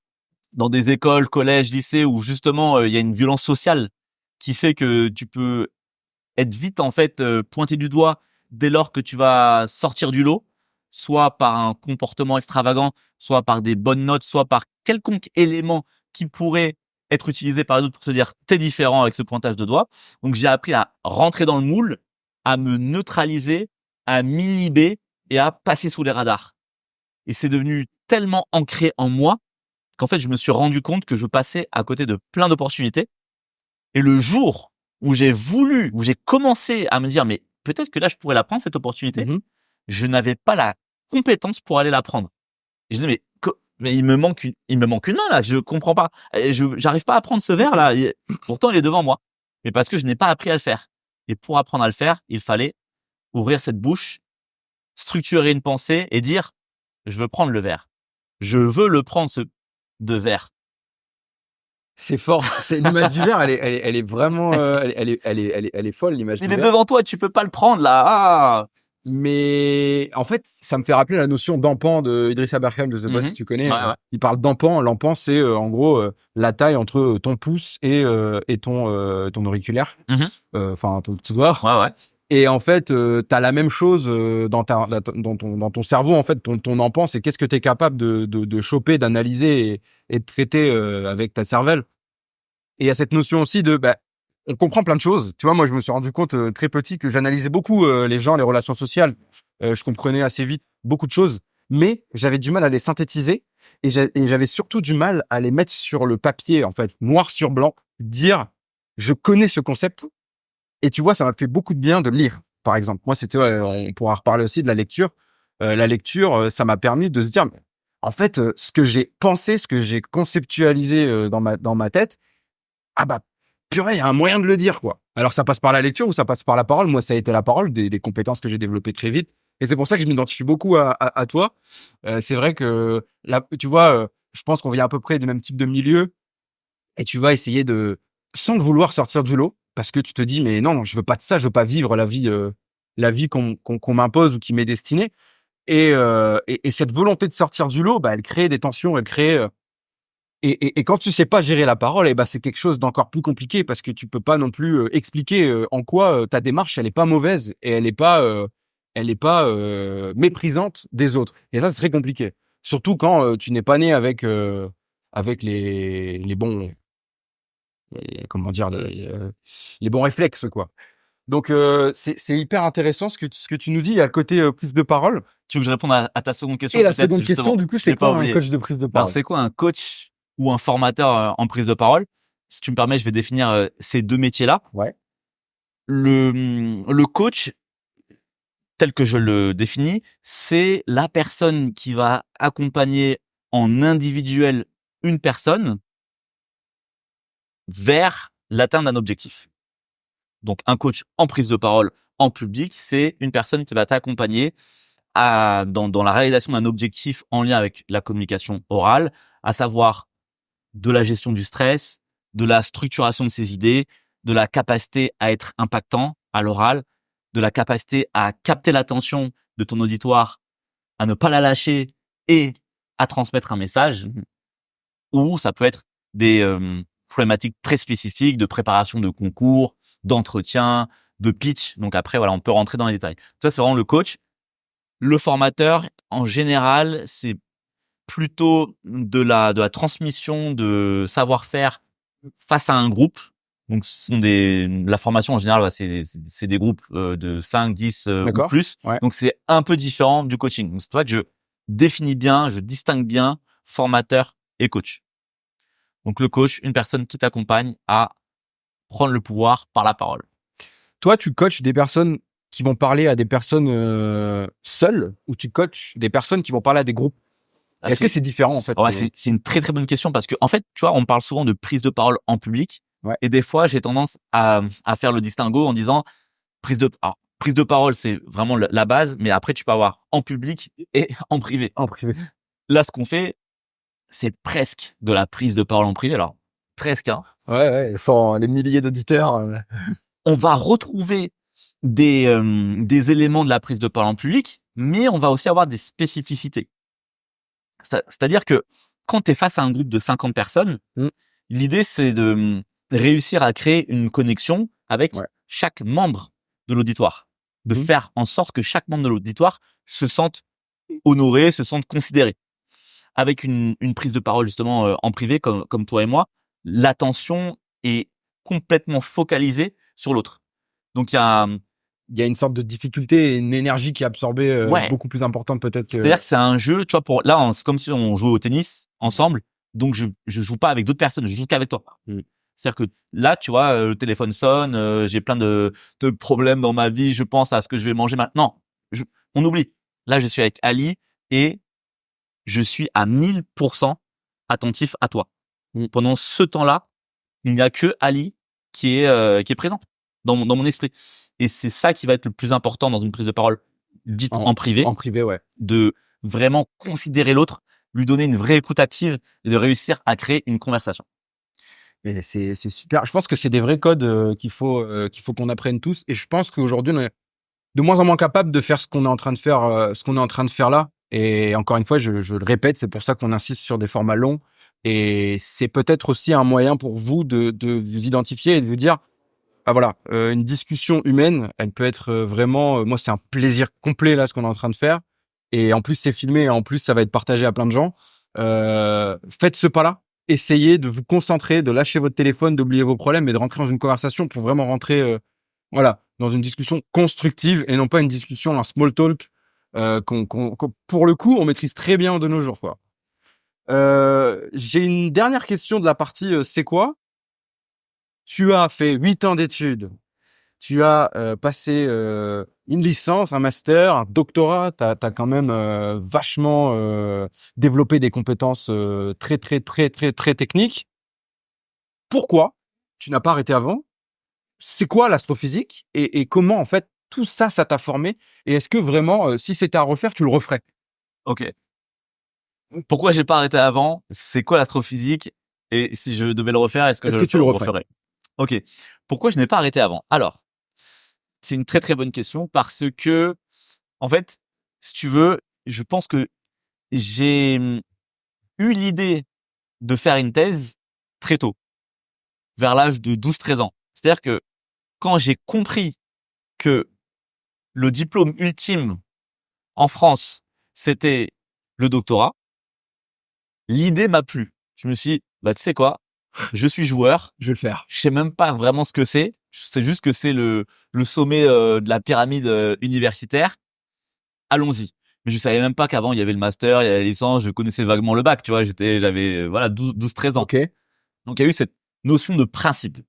B: écoles, collèges, lycées où justement il y a une violence sociale qui fait que tu peux être vite en fait pointé du doigt dès lors que tu vas sortir du lot, soit par un comportement extravagant, soit par des bonnes notes, soit par quelconque élément qui pourrait être utilisé par les autres pour te dire t'es différent avec ce pointage de doigt. Donc j'ai appris à rentrer dans le moule, à me neutraliser, à m'inhiber et à passer sous les radars. Et c'est devenu tellement ancré en moi qu'en fait, je me suis rendu compte que je passais à côté de plein d'opportunités. Et le jour où j'ai commencé à me dire, mais peut-être que là, je pourrais la prendre, cette opportunité, je n'avais pas la compétence pour aller la prendre. Et je disais, mais il me manque une main, là, je comprends pas. J'arrive pas à prendre ce verre, là. Pourtant, il est devant moi. Mais parce que je n'ai pas appris à le faire. Et pour apprendre à le faire, il fallait ouvrir cette bouche, structurer une pensée et dire, je veux prendre le verre. Je veux le prendre, de verre.
A: C'est fort. C'est l'image du verre. Elle est vraiment. Elle est folle l'image du
B: Il
A: verre.
B: est devant toi, tu peux pas le prendre là. Ah.
A: Mais en fait, ça me fait rappeler la notion d'empan de Idriss Aberkan. Je sais pas si tu connais.
B: Ouais.
A: Il parle d'empan. L'empan, c'est en gros la taille entre ton pouce et ton auriculaire. Enfin, ton petit doigt.
B: Ouais.
A: Et en fait, t'as la même chose dans ton cerveau. En fait, ton empan, c'est qu'est-ce que t'es capable de choper, d'analyser et de traiter avec ta cervelle. il y a cette notion aussi de, on comprend plein de choses. Tu vois, moi, je me suis rendu compte très petit que j'analysais beaucoup les gens, les relations sociales. Je comprenais assez vite beaucoup de choses, mais j'avais du mal à les synthétiser et j'avais surtout du mal à les mettre sur le papier, en fait, noir sur blanc, dire, je connais ce concept. Et tu vois, ça m'a fait beaucoup de bien de lire, par exemple. Moi, c'était, on pourra reparler aussi de la lecture. La lecture, ça m'a permis de se dire, en fait, ce que j'ai pensé, ce que j'ai conceptualisé dans ma tête, ah bah purée, il y a un moyen de le dire, quoi. Alors ça passe par la lecture ou ça passe par la parole. Moi, ça a été la parole, des compétences que j'ai développées très vite. Et c'est pour ça que je m'identifie beaucoup à toi. C'est vrai que là, tu vois, je pense qu'on vient à peu près du même type de milieu et tu vas essayer de, sans le vouloir, sortir du lot parce que tu te dis, mais non, je veux pas de ça, je veux pas vivre la vie qu'on m'impose ou qui m'est destinée. Et cette volonté de sortir du lot, elle crée des tensions, elle crée et quand tu sais pas gérer la parole, c'est quelque chose d'encore plus compliqué parce que tu peux pas non plus expliquer en quoi ta démarche elle est pas mauvaise et elle est pas méprisante des autres. Et ça c'est très compliqué. Surtout quand tu n'es pas né avec les bons comment dire les bons réflexes quoi. Donc c'est hyper intéressant ce que tu nous dis à côté prise de parole.
B: Tu veux que je réponde à ta seconde question?
A: Et la
B: Peut-être,
A: seconde question du coup c'est quoi un coach de prise de
B: Alors
A: parole?
B: c'est quoi un coach ou un formateur en prise de parole? Si tu me permets, je vais définir ces deux métiers-là.
A: Ouais.
B: Le coach, tel que je le définis, c'est la personne qui va accompagner en individuel une personne vers l'atteinte d'un objectif. Donc un coach en prise de parole en public, c'est une personne qui va t'accompagner dans la réalisation d'un objectif en lien avec la communication orale, à savoir de la gestion du stress, de la structuration de ses idées, de la capacité à être impactant à l'oral, de la capacité à capter l'attention de ton auditoire, à ne pas la lâcher et à transmettre un message. Ou ça peut être des problématiques très spécifiques de préparation de concours, d'entretien, de pitch. Donc après, voilà, on peut rentrer dans les détails. Ça, c'est vraiment le coach. Le formateur, en général, c'est plutôt de la transmission de savoir-faire face à un groupe. Donc, ce sont la formation en général, c'est des groupes de 5, 10 ou plus.
A: Ouais.
B: Donc, c'est un peu différent du coaching. Donc, c'est pour ça que je définis bien, je distingue bien formateur et coach. Donc, le coach, une personne qui t'accompagne à prendre le pouvoir par la parole.
A: Toi, tu coaches des personnes qui vont parler à des personnes seules ou tu coaches des personnes qui vont parler à des groupes? Est-ce que c'est différent en fait?
B: Ouais, c'est une très très bonne question parce que en fait, tu vois, on parle souvent de prise de parole en public et des fois, j'ai tendance à faire le distinguo en disant prise de parole, c'est vraiment la base, mais après tu peux avoir en public et en privé.
A: En privé.
B: Là, ce qu'on fait, c'est presque de la prise de parole en privé. Alors, presque, hein.
A: Ouais, sans les milliers d'auditeurs.
B: On va retrouver des éléments de la prise de parole en public, mais on va aussi avoir des spécificités. C'est-à-dire que quand tu es face à un groupe de 50 personnes, l'idée c'est de réussir à créer une connexion avec chaque membre de l'auditoire, de faire en sorte que chaque membre de l'auditoire se sente honoré, se sente considéré. Avec une prise de parole justement en privé comme toi et moi, l'attention est complètement focalisée sur l'autre. Donc il y a
A: une sorte de difficulté et une énergie qui est absorbée beaucoup plus importante peut-être que...
B: C'est-à-dire que c'est un jeu, tu vois, là, c'est comme si on jouait au tennis ensemble. Donc, je joue pas avec d'autres personnes, je joue qu'avec toi. C'est-à-dire que là, tu vois, le téléphone sonne, j'ai plein de problèmes dans ma vie, je pense à ce que je vais manger maintenant. On oublie. Là, je suis avec Ali et je suis à 1000% attentif à toi. Pendant ce temps-là, il n'y a que Ali qui est présent dans mon esprit. Et c'est ça qui va être le plus important dans une prise de parole dite en privé.
A: En privé, ouais.
B: De vraiment considérer l'autre, lui donner une vraie écoute active et de réussir à créer une conversation.
A: Et c'est super. Je pense que c'est des vrais codes qu'il faut qu'on apprenne tous. Et je pense qu'aujourd'hui, on est de moins en moins capable de faire ce qu'on est en train de faire, là. Et encore une fois, je le répète, c'est pour ça qu'on insiste sur des formats longs. Et c'est peut-être aussi un moyen pour vous de vous identifier et de vous dire, voilà, une discussion humaine, elle peut être vraiment, moi c'est un plaisir complet là ce qu'on est en train de faire. Et en plus c'est filmé, et en plus ça va être partagé à plein de gens. Faites ce pas-là essayez de vous concentrer, de lâcher votre téléphone, d'oublier vos problèmes et de rentrer dans une conversation pour vraiment rentrer, voilà, dans une discussion constructive et non pas une discussion, un small talk, qu'on, pour le coup, on maîtrise très bien de nos jours, quoi. J'ai une dernière question de la partie, c'est quoi? Tu as fait 8 ans d'études. Tu as passé une licence, un master, un doctorat. T'as quand même vachement développé des compétences très très très très très techniques. Pourquoi tu n'as pas arrêté avant? C'est quoi l'astrophysique et comment en fait tout ça, ça t'a formé? Et est-ce que vraiment, si c'était à refaire, tu le referais?
B: Ok. Pourquoi j'ai pas arrêté avant? C'est quoi l'astrophysique? Et si je devais le refaire, est-ce que
A: Est-ce
B: je
A: que tu le referais?
B: referais? Ok. Pourquoi je n'ai pas arrêté avant? Alors, c'est une très très bonne question parce que, en fait, si tu veux, je pense que j'ai eu l'idée de faire une thèse très tôt, vers l'âge de 12-13 ans. C'est-à-dire que quand j'ai compris que le diplôme ultime en France, c'était le doctorat, l'idée m'a plu. Je me suis dit, bah, tu sais quoi? Je suis joueur.
A: Je vais le faire.
B: Je sais même pas vraiment ce que c'est. Je sais juste que c'est le sommet de la pyramide universitaire. Allons-y. Mais je savais même pas qu'avant il y avait le master, il y avait la licence, je connaissais vaguement le bac, tu vois, j'avais voilà 12-13 ans.
A: Ok.
B: Donc il y a eu cette notion de principe.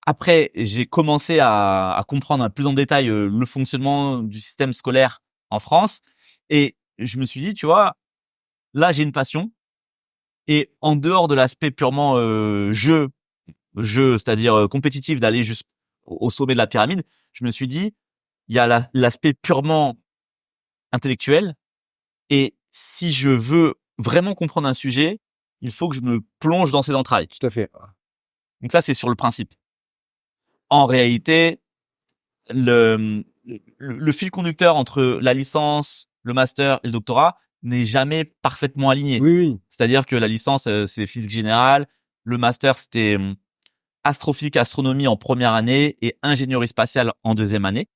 B: Après, j'ai commencé à comprendre un peu plus en détail le fonctionnement du système scolaire en France et je me suis dit, tu vois, là j'ai une passion et en dehors de l'aspect purement jeu, c'est-à-dire compétitif d'aller jusqu'au sommet de la pyramide, je me suis dit, il y a l'aspect purement intellectuel et si je veux vraiment comprendre un sujet, il faut que je me plonge dans ses entrailles.
A: Tout à fait.
B: Donc ça, c'est sur le principe. En réalité, le fil conducteur entre la licence, le master et le doctorat n'est jamais parfaitement aligné.
A: Oui, oui.
B: C'est-à-dire que la licence, c'est physique générale, le master, c'était astrophysique, astronomie en première année et ingénierie spatiale en deuxième année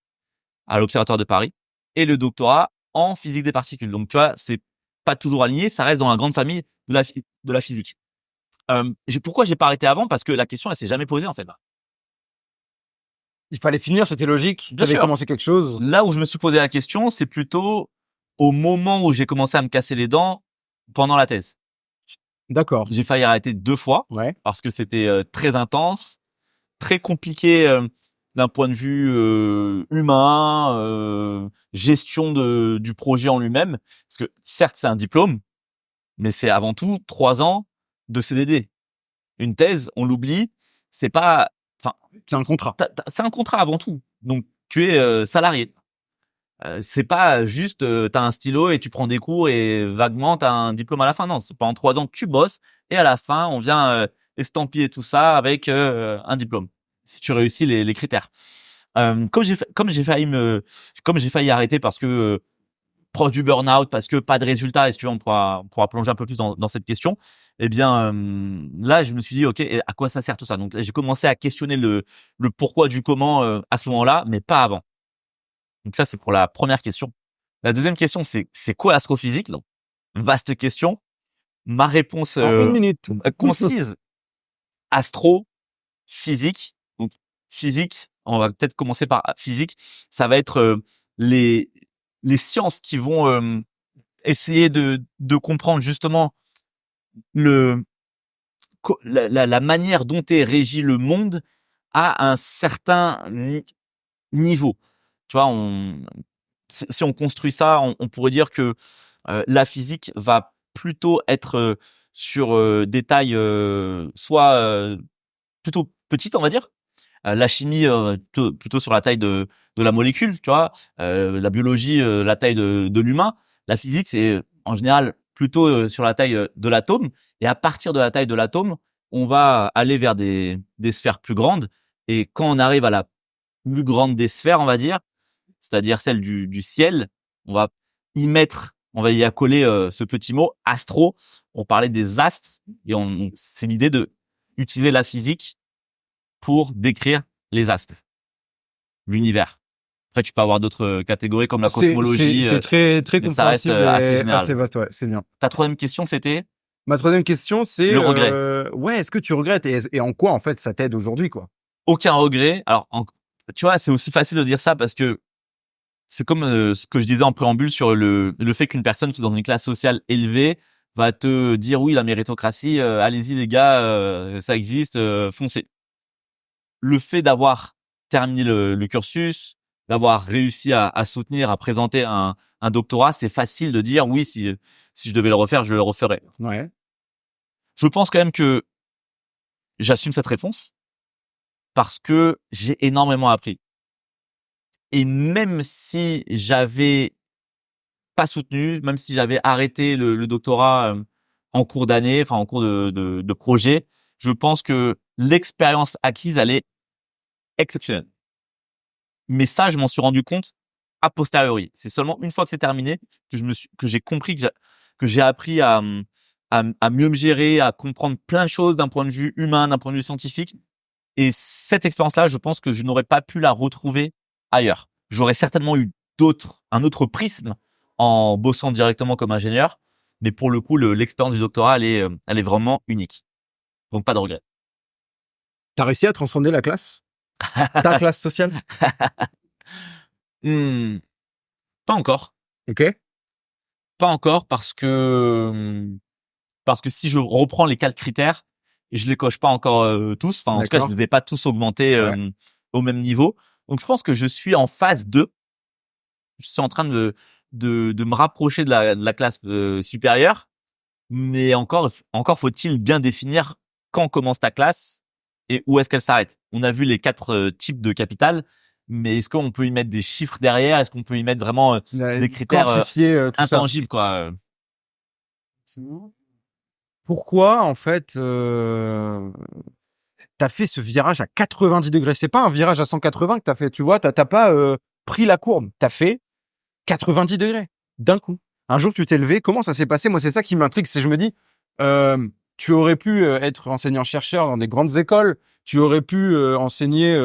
B: à l'Observatoire de Paris et le doctorat en physique des particules. Donc tu vois, c'est pas toujours aligné, ça reste dans la grande famille de la physique. Pourquoi j'ai pas arrêté avant? Parce que la question, elle s'est jamais posée en fait.
A: Il fallait finir, c'était logique. Tu
B: Bien
A: avais
B: sûr.
A: commencé quelque chose.
B: Là où je me suis posé la question, c'est plutôt au moment où j'ai commencé à me casser les dents pendant la thèse.
A: D'accord.
B: J'ai failli arrêter 2 fois
A: Ouais.
B: parce que c'était très intense, très compliqué d'un point de vue humain, gestion du projet en lui-même. Parce que certes, c'est un diplôme, mais c'est avant tout 3 ans de CDD. Une thèse, on l'oublie, c'est pas, enfin,
A: C'est un contrat.
B: c'est un contrat avant tout. Donc, tu es salarié. C'est pas juste t'as un stylo et tu prends des cours et vaguement t'as un diplôme à la fin. Non, c'est pendant 3 ans que tu bosses et à la fin on vient estampiller tout ça avec un diplôme si tu réussis les critères. Comme j'ai failli arrêter parce que proche du burn-out, parce que pas de résultats, et si tu veux on pourra plonger un peu plus dans cette question. Eh bien là je me suis dit ok, et à quoi ça sert tout ça? Donc là, j'ai commencé à questionner le pourquoi du comment à ce moment-là, mais pas avant. Donc ça, c'est pour la première question. La deuxième question, c'est quoi l'astrophysique? Donc, vaste question. Ma réponse
A: En 1 minute.
B: concise, astrophysique. Donc, physique, on va peut-être commencer par physique. Ça va être les, les sciences qui vont essayer de comprendre justement le, la manière dont est régi le monde à un certain niveau. Tu vois, si on construit ça, on pourrait dire que la physique va plutôt être sur des tailles soit plutôt petites, on va dire. La chimie plutôt sur la taille de la molécule, tu vois. La biologie, la taille de l'humain. La physique, c'est en général plutôt sur la taille de l'atome. Et à partir de la taille de l'atome, on va aller vers des sphères plus grandes. Et quand on arrive à la plus grande des sphères, on va dire, c'est-à-dire celle du ciel, on va y accoler ce petit mot astro pour parler des astres et c'est l'idée de utiliser la physique pour décrire les astres, l'univers. Après, tu peux avoir d'autres catégories comme la cosmologie,
A: C'est très, très
B: mais ça reste
A: compréhensible
B: assez
A: et
B: général.
A: assez vaste, ouais. C'est bien.
B: Ta troisième question, c'était?
A: Ma troisième question, c'est
B: Le regret.
A: ouais, est-ce que tu regrettes et en quoi en fait ça t'aide aujourd'hui quoi?
B: Aucun regret. Alors, tu vois, c'est aussi facile de dire ça parce que c'est comme ce que je disais en préambule sur le fait qu'une personne qui est dans une classe sociale élevée va te dire oui, la méritocratie, allez-y les gars, ça existe, foncez. Le fait d'avoir terminé le cursus, d'avoir réussi à soutenir, à présenter un doctorat, c'est facile de dire oui, si je devais le refaire, je le referais.
A: Ouais.
B: Je pense quand même que j'assume cette réponse parce que j'ai énormément appris. Et même si j'avais pas soutenu, même si j'avais arrêté le doctorat en cours d'année, enfin en cours de projet, je pense que l'expérience acquise, elle est exceptionnelle. Mais ça, je m'en suis rendu compte a posteriori. C'est seulement une fois que c'est terminé que j'ai compris que j'ai appris à mieux me gérer, à comprendre plein de choses d'un point de vue humain, d'un point de vue scientifique. Et cette expérience-là, je pense que je n'aurais pas pu la retrouver ailleurs. J'aurais certainement eu un autre prisme en bossant directement comme ingénieur. Mais pour le coup, l'expérience du doctorat, elle est vraiment unique. Donc pas de regret.
A: T'as réussi à transcender la classe? Ta classe sociale?
B: Hmm, pas encore.
A: OK.
B: Pas encore parce que si je reprends les 4 critères, je les coche pas encore tous. Enfin, en tout cas, je
A: D'accord.
B: les ai pas tous augmentés
A: Ouais.
B: au même niveau. Donc, je pense que je suis en phase 2. Je suis en train de me rapprocher de la classe supérieure, mais encore faut-il bien définir quand commence ta classe et où est-ce qu'elle s'arrête. On a vu les 4 types de capital, mais est-ce qu'on peut y mettre des chiffres derrière? Est-ce qu'on peut y mettre vraiment des critères
A: Quantifier tout ça.
B: intangibles, quoi?
A: Pourquoi en fait t'as fait ce virage à 90 degrés? C'est pas un virage à 180 que t'as fait, tu vois? T'as pas pris la courbe. T'as fait 90 degrés d'un coup. Un jour, tu t'es levé. Comment ça s'est passé? Moi, c'est ça qui m'intrigue. C'est je me dis, tu aurais pu être enseignant-chercheur dans des grandes écoles. Tu aurais pu enseigner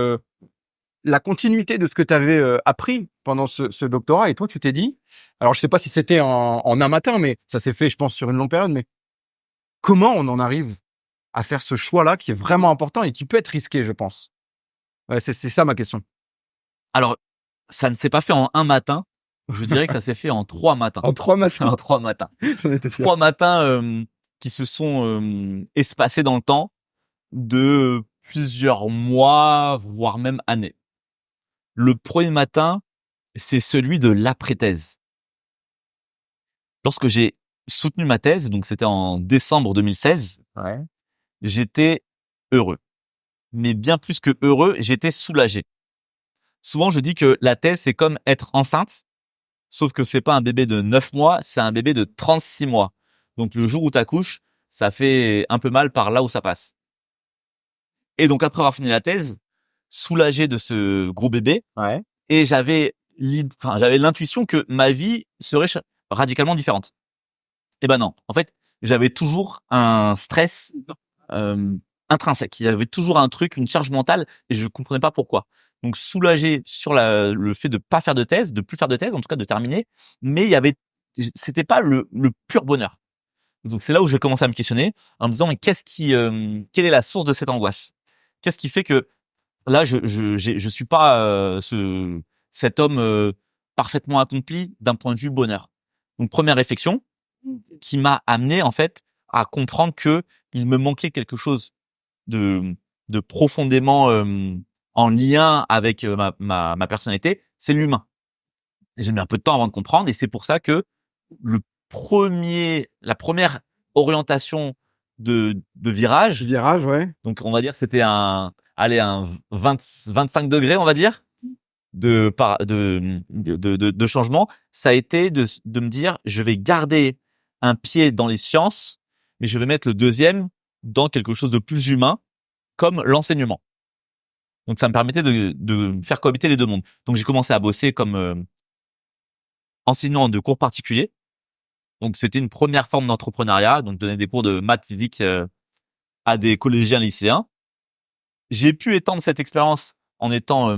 A: la continuité de ce que tu avais appris pendant ce doctorat. Et toi, tu t'es dit, alors je sais pas si c'était en un matin, mais ça s'est fait, je pense, sur une longue période. Mais comment on en arrive à faire ce choix-là qui est vraiment important et qui peut être risqué, je pense. Ouais, c'est ça ma question.
B: Alors, ça ne s'est pas fait en un matin. Je dirais que ça s'est fait en 3 matins.
A: En 3 matins,
B: En 3 matins.
A: j'en étais sûr.
B: 3 matins qui se sont espacés dans le temps de plusieurs mois, voire même années. Le premier matin, c'est celui de l'après-thèse. Lorsque j'ai soutenu ma thèse, donc c'était en décembre 2016,
A: Ouais.
B: j'étais heureux. Mais bien plus que heureux, j'étais soulagé. Souvent, je dis que la thèse, c'est comme être enceinte. Sauf que c'est pas un bébé de 9 mois, c'est un bébé de 36 mois. Donc le jour où t'accouches, ça fait un peu mal par là où ça passe. Et donc après avoir fini la thèse, soulagé de ce gros bébé,
A: Ouais.
B: et j'avais l'intuition que ma vie serait radicalement différente. Eh ben non. En fait, j'avais toujours un stress euh, intrinsèque. Il y avait toujours un truc, une charge mentale, et je comprenais pas pourquoi. Donc soulagé sur le fait de pas faire de thèse, de plus faire de thèse, en tout cas de terminer, mais c'était pas le pur bonheur. Donc c'est là où j'ai commencé à me questionner en me disant mais quelle est la source de cette angoisse? Qu'est-ce qui fait que là je suis pas cet homme parfaitement accompli d'un point de vue bonheur? Donc première réflexion qui m'a amené en fait à comprendre que il me manquait quelque chose de profondément en lien avec ma personnalité, c'est l'humain. Et j'ai mis un peu de temps avant de comprendre, et c'est pour ça que la première orientation de virage,
A: Virage, ouais.
B: donc on va dire c'était un 25 degrés, on va dire, de changement, ça a été de me dire, je vais garder un pied dans les sciences, mais je vais mettre le deuxième dans quelque chose de plus humain, comme l'enseignement. Donc ça me permettait de faire cohabiter les deux mondes. Donc j'ai commencé à bosser comme enseignant de cours particuliers. Donc c'était une première forme d'entrepreneuriat, donc donner des cours de maths, physique à des collégiens, lycéens. J'ai pu étendre cette expérience en étant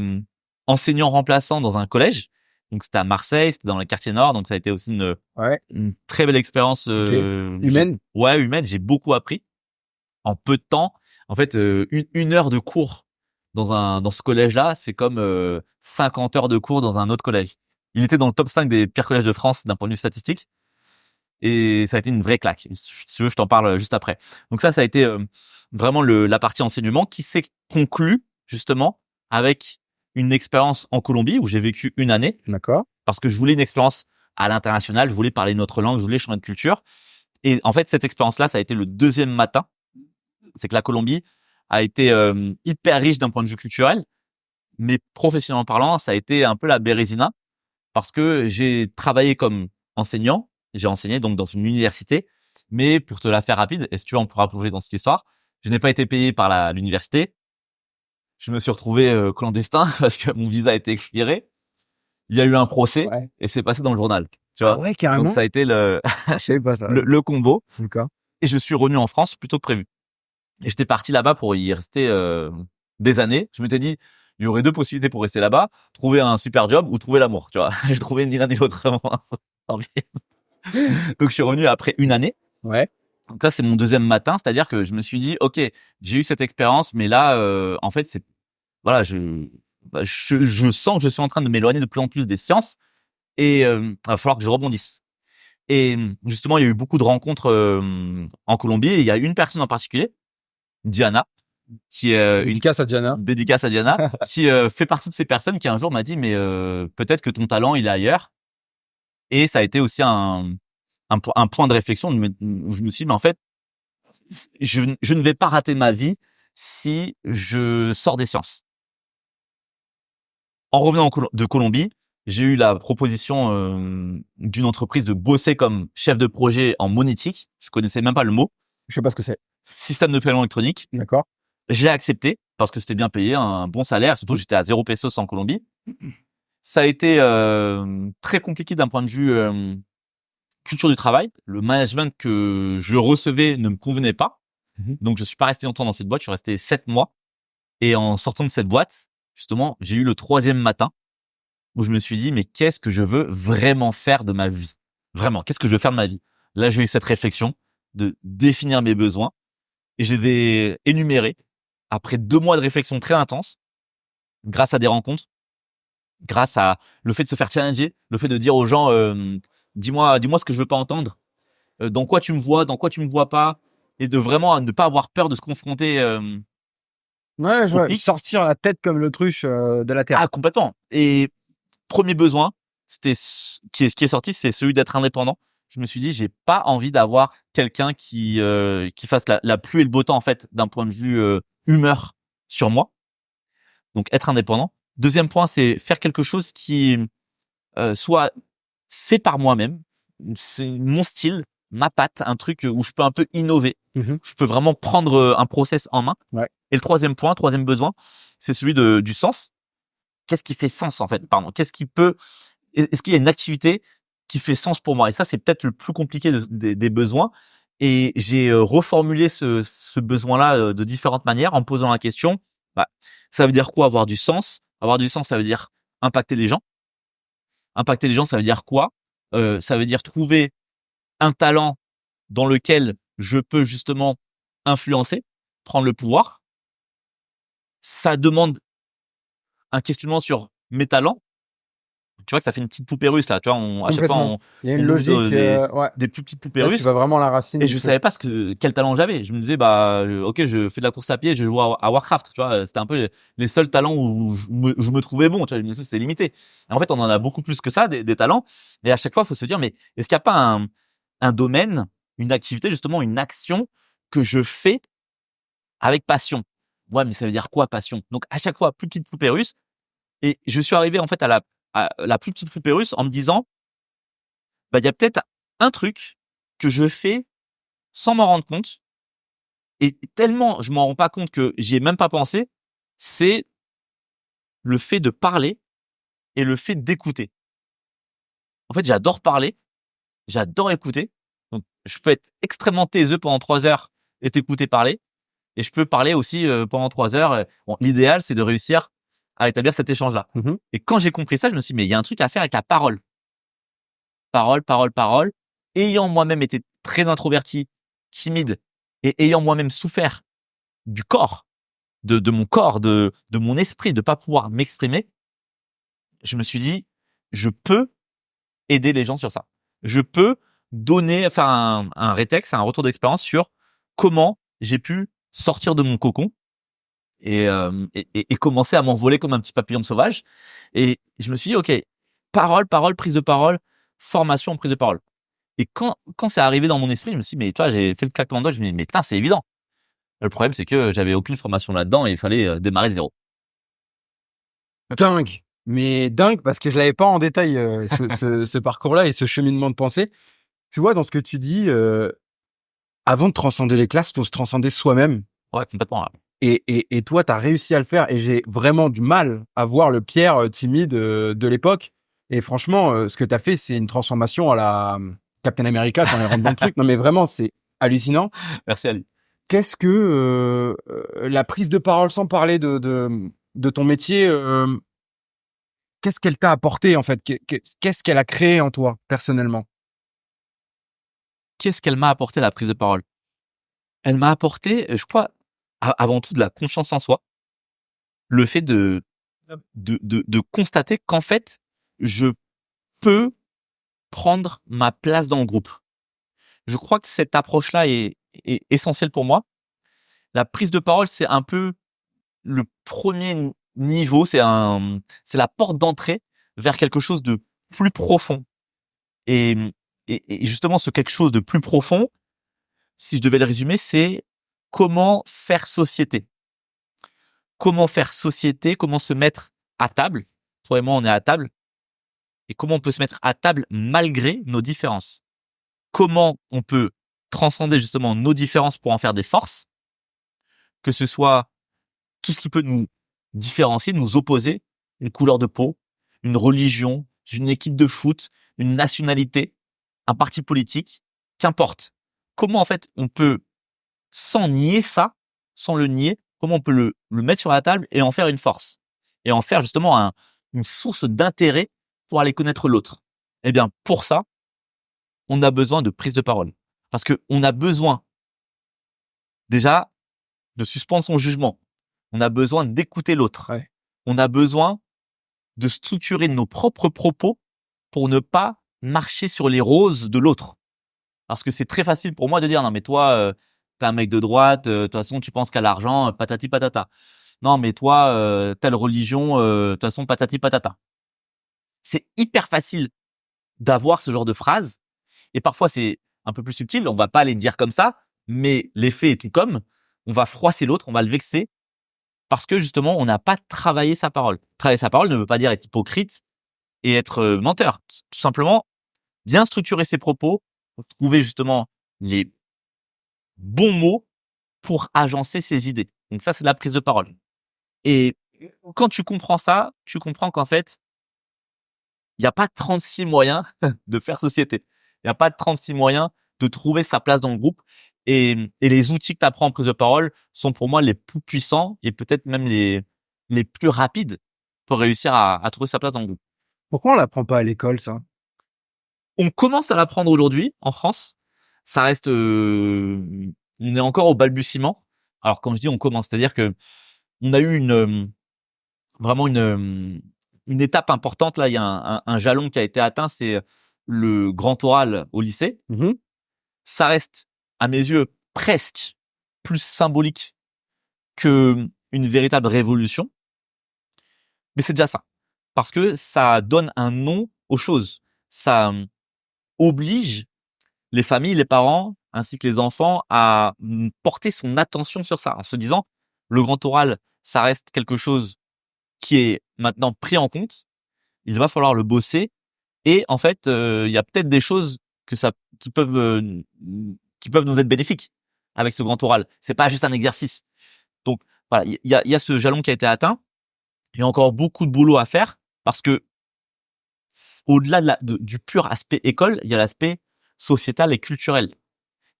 B: enseignant remplaçant dans un collège. Donc c'était à Marseille, c'était dans le quartier nord, donc ça a été aussi une très belle expérience
A: humaine.
B: Ouais, humaine. J'ai beaucoup appris en peu de temps. En fait, une heure de cours dans ce collège-là, c'est comme 50 heures de cours dans un autre collège. Il était dans le top 5 des pires collèges de France d'un point de vue statistique. Et ça a été une vraie claque. Si tu veux, je t'en parle juste après. Donc ça a été vraiment la partie enseignement qui s'est conclue justement avec une expérience en Colombie où j'ai vécu une année.
A: D'accord.
B: Parce que je voulais une expérience à l'international, je voulais parler notre langue, je voulais changer de culture. Et en fait, cette expérience-là, ça a été le deuxième matin. C'est que la Colombie a été hyper riche d'un point de vue culturel, mais professionnellement parlant, ça a été un peu la bérésina parce que j'ai travaillé comme enseignant. J'ai enseigné donc dans une université, mais pour te la faire rapide, et si tu veux, on pourra plonger dans cette histoire. Je n'ai pas été payé par l'université. Je me suis retrouvé clandestin parce que mon visa a été expiré. Il y a eu un procès et c'est passé dans le journal. Tu vois.
A: Ah ouais, carrément.
B: Donc ça a été
A: Je savais pas ça.
B: le combo.
A: D'accord.
B: Et je suis revenu en France plus tôt que prévu. Et j'étais parti là-bas pour y rester des années. Je m'étais dit, il y aurait deux possibilités pour rester là-bas, trouver un super job ou trouver l'amour, tu vois. J'ai trouvé ni l'un ni l'autre. Tant pis. Donc je suis revenu après une année.
A: Ouais.
B: Donc ça c'est mon deuxième matin, c'est-à-dire que je me suis dit OK, j'ai eu cette expérience, mais là en fait c'est voilà, je sens que je suis en train de m'éloigner de plus en plus des sciences et il va falloir que je rebondisse. Et justement, il y a eu beaucoup de rencontres en Colombie et il y a une personne en particulier, Diana, qui est
A: dédicace à Diana.
B: Dédicace à Diana, qui fait partie de ces personnes qui un jour m'a dit mais peut-être que ton talent il est ailleurs. Et ça a été aussi un point de réflexion où je me suis dit, mais en fait, je ne vais pas rater ma vie si je sors des sciences. En revenant de Colombie, j'ai eu la proposition d'une entreprise de bosser comme chef de projet en monétique. Je connaissais même pas le mot.
A: Je sais pas ce que c'est.
B: Système de paiement électronique.
A: D'accord.
B: J'ai accepté parce que c'était bien payé, un bon salaire. Surtout, j'étais à 0 pesos en Colombie. Ça a été très compliqué d'un point de vue culture du travail. Le management que je recevais ne me convenait pas. Donc, je suis pas resté longtemps dans cette boîte. Je suis resté 7 mois. Et en sortant de cette boîte, justement, j'ai eu le troisième matin où je me suis dit, mais qu'est-ce que je veux vraiment faire de ma vie? Vraiment, qu'est-ce que je veux faire de ma vie? Là, j'ai eu cette réflexion de définir mes besoins et je les ai énumérés après 2 mois de réflexion très intense, grâce à des rencontres, grâce à le fait de se faire challenger, le fait de dire aux gens, dis-moi ce que je veux pas entendre, dans quoi tu me vois pas, et de vraiment ne pas avoir peur de se confronter.
A: Ouais, je vois. Sortir la tête comme l'autruche de la terre.
B: Ah, complètement. Et premier besoin, c'était qui est sorti, c'est celui d'être indépendant. Je me suis dit, j'ai pas envie d'avoir quelqu'un qui fasse la pluie et le beau temps en fait, d'un point de vue humeur sur moi. Donc être indépendant. Deuxième point, c'est faire quelque chose qui soit fait par moi-même. C'est mon style, ma patte, un truc où je peux un peu innover. Je peux vraiment prendre un process en main.
A: Ouais.
B: Et le troisième besoin, c'est celui du sens. Qu'est-ce qui fait sens en fait? Pardon. Est-ce qu'il y a une activité qui fait sens pour moi? Et ça, c'est peut-être le plus compliqué des besoins. Et j'ai reformulé ce besoin-là de différentes manières en posant la question. Bah, ça veut dire quoi avoir du sens? Avoir du sens, ça veut dire impacter les gens. Impacter les gens, ça veut dire quoi? Ça veut dire trouver un talent dans lequel je peux justement influencer, prendre le pouvoir. Ça demande un questionnement sur mes talents. Tu vois que ça fait une petite poupée russe là, tu vois, à chaque fois
A: il y a une logique
B: des plus petites poupées
A: là,
B: russes.
A: tu vas vraiment la racine.
B: Et je savais pas quel talent j'avais. Je me disais OK, je fais de la course à pied, je joue à Warcraft, tu vois, c'était un peu les seuls talents où je me trouvais bon, tu vois, ça c'est limité. Et en fait, on en a beaucoup plus que ça des talents et à chaque fois, il faut se dire mais est-ce qu'il y a pas un domaine, une activité justement, une action que je fais avec passion? Ouais, mais ça veut dire quoi passion? Donc à chaque fois, plus petite poupée russe et je suis arrivé en fait à la plus petite poupée russe en me disant bah il y a peut-être un truc que je fais sans m'en rendre compte et tellement je m'en rends pas compte que j'y ai même pas pensé, c'est le fait de parler et le fait d'écouter. En fait, j'adore parler, j'adore écouter. Donc je peux être extrêmement taiseux pendant 3 heures et t'écouter parler et je peux parler aussi pendant 3 heures. Bon, l'idéal c'est de réussir à établir cet échange-là.
A: Mhm.
B: Et quand j'ai compris ça, je me suis dit, mais il y a un truc à faire avec la parole. Parole, parole, parole. Ayant moi-même été très introverti, timide, et ayant moi-même souffert du corps, de mon corps, de mon esprit, de pas pouvoir m'exprimer, je me suis dit, je peux aider les gens sur ça. Je peux donner, faire un rétex, un retour d'expérience sur comment j'ai pu sortir de mon cocon et commencer à m'envoler comme un petit papillon sauvage. Et je me suis dit, OK, parole, prise de parole, formation en prise de parole. Et quand c'est arrivé dans mon esprit, je me suis dit, mais toi, j'ai fait le claquement de doigts, je me suis dit, mais putain, c'est évident. Le problème, c'est que j'avais aucune formation là-dedans et il fallait démarrer de zéro.
A: Dingue. Mais dingue parce que je l'avais pas en détail, ce parcours-là et ce cheminement de pensée. Tu vois, dans ce que tu dis, avant de transcender les classes, faut se transcender soi-même.
B: Ouais, complètement. Ouais.
A: Et toi, tu as réussi à le faire et j'ai vraiment du mal à voir le Pierre timide de l'époque. Et franchement, ce que tu as fait, c'est une transformation à la Captain America quand il rentre dans le truc. Non, mais vraiment, c'est hallucinant.
B: Merci Ali.
A: Qu'est-ce que la prise de parole, sans parler de ton métier, qu'est-ce qu'elle t'a apporté en fait? Qu'est-ce qu'elle a créé en toi, personnellement?
B: Qu'est-ce qu'elle m'a apporté la prise de parole? Elle m'a apporté, je crois, avant tout de la confiance en soi. Le fait de constater qu'en fait, je peux prendre ma place dans le groupe. Je crois que cette approche-là est essentielle pour moi. La prise de parole, c'est un peu le premier niveau, c'est la porte d'entrée vers quelque chose de plus profond. Et, et justement, ce quelque chose de plus profond, si je devais le résumer, c'est comment faire société. Comment faire société, comment se mettre à table. Toi et moi, on est à table. Et comment on peut se mettre à table malgré nos différences. Comment on peut transcender justement nos différences pour en faire des forces, que ce soit tout ce qui peut nous différencier, nous opposer, une couleur de peau, une religion, une équipe de foot, une nationalité, un parti politique, qu'importe. Comment en fait on peut, sans nier ça, sans le nier, comment on peut le mettre sur la table et en faire une force et en faire justement une source d'intérêt pour aller connaître l'autre. Eh bien, pour ça, on a besoin de prise de parole. Parce que on a besoin, déjà, de suspendre son jugement. On a besoin d'écouter l'autre.
A: Ouais.
B: On a besoin de structurer nos propres propos pour ne pas marcher sur les roses de l'autre. Parce que c'est très facile pour moi de dire, non, mais toi, t'es un mec de droite, de toute façon, tu penses qu'à l'argent, patati patata. Non, mais toi, telle religion, de toute façon, patati patata. C'est hyper facile d'avoir ce genre de phrase. Et parfois, c'est un peu plus subtil. On va pas les dire comme ça, mais l'effet est tout comme. On va froisser l'autre, on va le vexer parce que justement, on n'a pas travaillé sa parole. Travailler sa parole ne veut pas dire être hypocrite et être menteur. Tout simplement, bien structurer ses propos, trouver justement les bons mots pour agencer ses idées. Donc ça, c'est la prise de parole. Et quand tu comprends ça, tu comprends qu'en fait, il n'y a pas 36 moyens de faire société. Il n'y a pas 36 moyens de trouver sa place dans le groupe. Et les outils que tu apprends en prise de parole sont pour moi les plus puissants et peut-être même les plus rapides pour réussir à trouver sa place dans le groupe.
A: Pourquoi on l'apprend pas à l'école, ça?
B: On commence à l'apprendre aujourd'hui en France. Ça reste, on est encore au balbutiement. Alors quand je dis on commence, c'est-à-dire que on a eu vraiment une étape importante là. Il y a un jalon qui a été atteint, c'est le grand oral au lycée.
A: Mmh.
B: Ça reste, à mes yeux, presque plus symbolique que une véritable révolution. Mais c'est déjà ça. Parce que ça donne un nom aux choses. Ça oblige les familles, les parents, ainsi que les enfants à porter son attention sur ça, en se disant, le grand oral, ça reste quelque chose qui est maintenant pris en compte. Il va falloir le bosser. Et en fait, il y a peut-être des choses qui peuvent nous être bénéfiques avec ce grand oral. C'est pas juste un exercice. Donc voilà, il y a ce jalon qui a été atteint. Il y a encore beaucoup de boulot à faire parce que au-delà du pur aspect école, il y a l'aspect sociétal et culturel.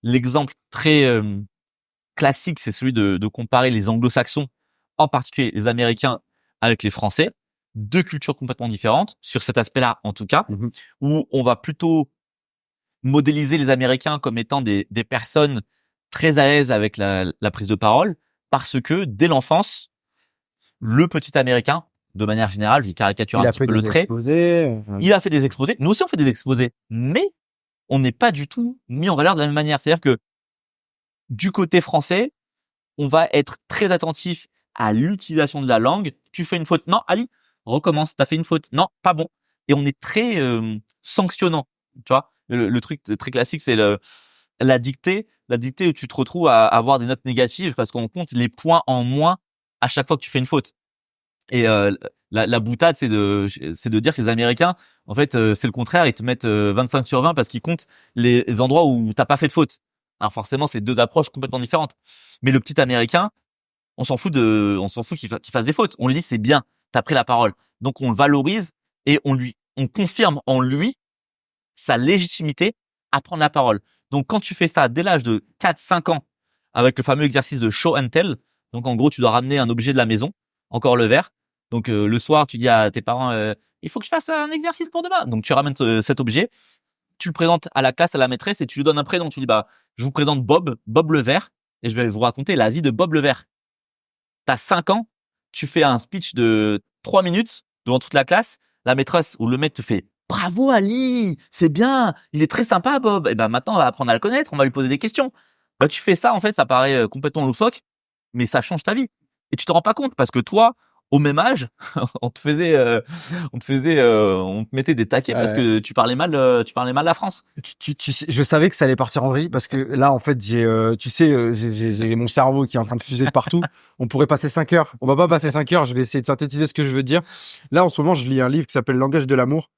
B: L'exemple très classique, c'est celui de comparer les anglo-saxons, en particulier les Américains, avec les Français, deux cultures complètement différentes sur cet aspect-là, en tout cas, où on va plutôt modéliser les Américains comme étant des personnes très à l'aise avec la prise de parole, parce que dès l'enfance, le petit Américain, de manière générale, je caricature
A: Il
B: un
A: a
B: petit
A: fait
B: peu le
A: des
B: trait,
A: exposés.
B: il a fait des exposés. Nous aussi, on fait des exposés, mais on n'est pas du tout mis en valeur de la même manière. C'est-à-dire que du côté français, on va être très attentif à l'utilisation de la langue. Tu fais une faute, non, Ali, recommence. T'as fait une faute, non, pas bon. Et on est très sanctionnant. Tu vois, le truc très classique, c'est la dictée. La dictée où tu te retrouves à avoir des notes négatives parce qu'on compte les points en moins à chaque fois que tu fais une faute. Et la boutade, c'est de dire que les Américains, en fait, c'est le contraire. Ils te mettent 25 sur 20 parce qu'ils comptent les endroits où t'as pas fait de faute. Alors forcément, c'est deux approches complètement différentes. Mais le petit Américain, on s'en fout qu'il fasse des fautes. On lui dit c'est bien, t'as pris la parole. Donc on le valorise et on confirme en lui sa légitimité à prendre la parole. Donc quand tu fais ça dès l'âge de 4-5 ans, avec le fameux exercice de show and tell, donc en gros tu dois ramener un objet de la maison, encore le verre. Donc le soir tu dis à tes parents il faut que je fasse un exercice pour demain. Donc tu ramènes cet objet, tu le présentes à la classe, à la maîtresse et tu lui donnes un prénom. Tu lui dis bah je vous présente Bob le vert et je vais vous raconter la vie de Bob le vert. T'as 5 ans, tu fais un speech de 3 minutes devant toute la classe, la maîtresse ou le maître te fait bravo Ali, c'est bien, il est très sympa Bob. Et ben maintenant on va apprendre à le connaître, on va lui poser des questions. Bah tu fais ça en fait, ça paraît complètement loufoque, mais ça change ta vie. Et tu te rends pas compte parce que toi, au même âge, on te mettait des taquets parce que tu parlais mal la France.
A: Je savais que ça allait partir en vrille parce que là, en fait, j'ai mon cerveau qui est en train de fuser de partout. On pourrait passer 5 heures. On va pas passer 5 heures. Je vais essayer de synthétiser ce que je veux dire. Là, en ce moment, je lis un livre qui s'appelle Langage de l'amour.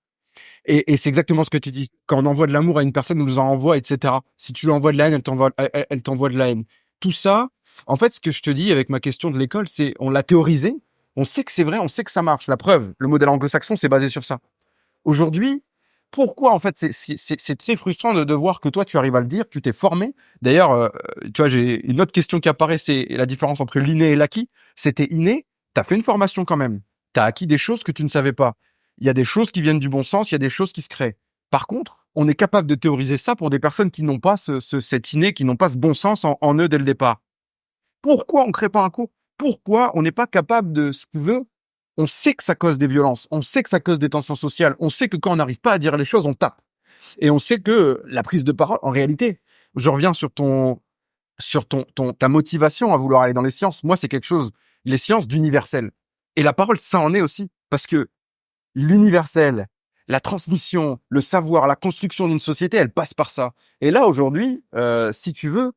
A: Et c'est exactement ce que tu dis. Quand on envoie de l'amour à une personne, on nous en envoie, etc. Si tu lui envoies de la haine, elle t'envoie de la haine. Tout ça, en fait, ce que je te dis avec ma question de l'école, c'est on l'a théorisé. On sait que c'est vrai, on sait que ça marche. La preuve, le modèle anglo-saxon, c'est basé sur ça. Aujourd'hui, pourquoi en fait c'est très frustrant de voir que toi tu arrives à le dire, tu t'es formé. D'ailleurs, tu vois, j'ai une autre question qui apparaît, c'est la différence entre l'inné et l'acquis. C'était inné, t'as fait une formation quand même, t'as acquis des choses que tu ne savais pas. Il y a des choses qui viennent du bon sens, il y a des choses qui se créent. Par contre, on est capable de théoriser ça pour des personnes qui n'ont pas cet inné, qui n'ont pas ce bon sens en eux dès le départ. Pourquoi on crée pas un cours? Pourquoi on n'est pas capable de ce qu'on veut? On sait que ça cause des violences, on sait que ça cause des tensions sociales, on sait que quand on n'arrive pas à dire les choses, on tape. Et on sait que la prise de parole, en réalité, je reviens sur ta motivation à vouloir aller dans les sciences. Moi, c'est quelque chose, les sciences d'universel. Et la parole, ça en est aussi. Parce que l'universel, la transmission, le savoir, la construction d'une société, elle passe par ça. Et là, aujourd'hui, si tu veux,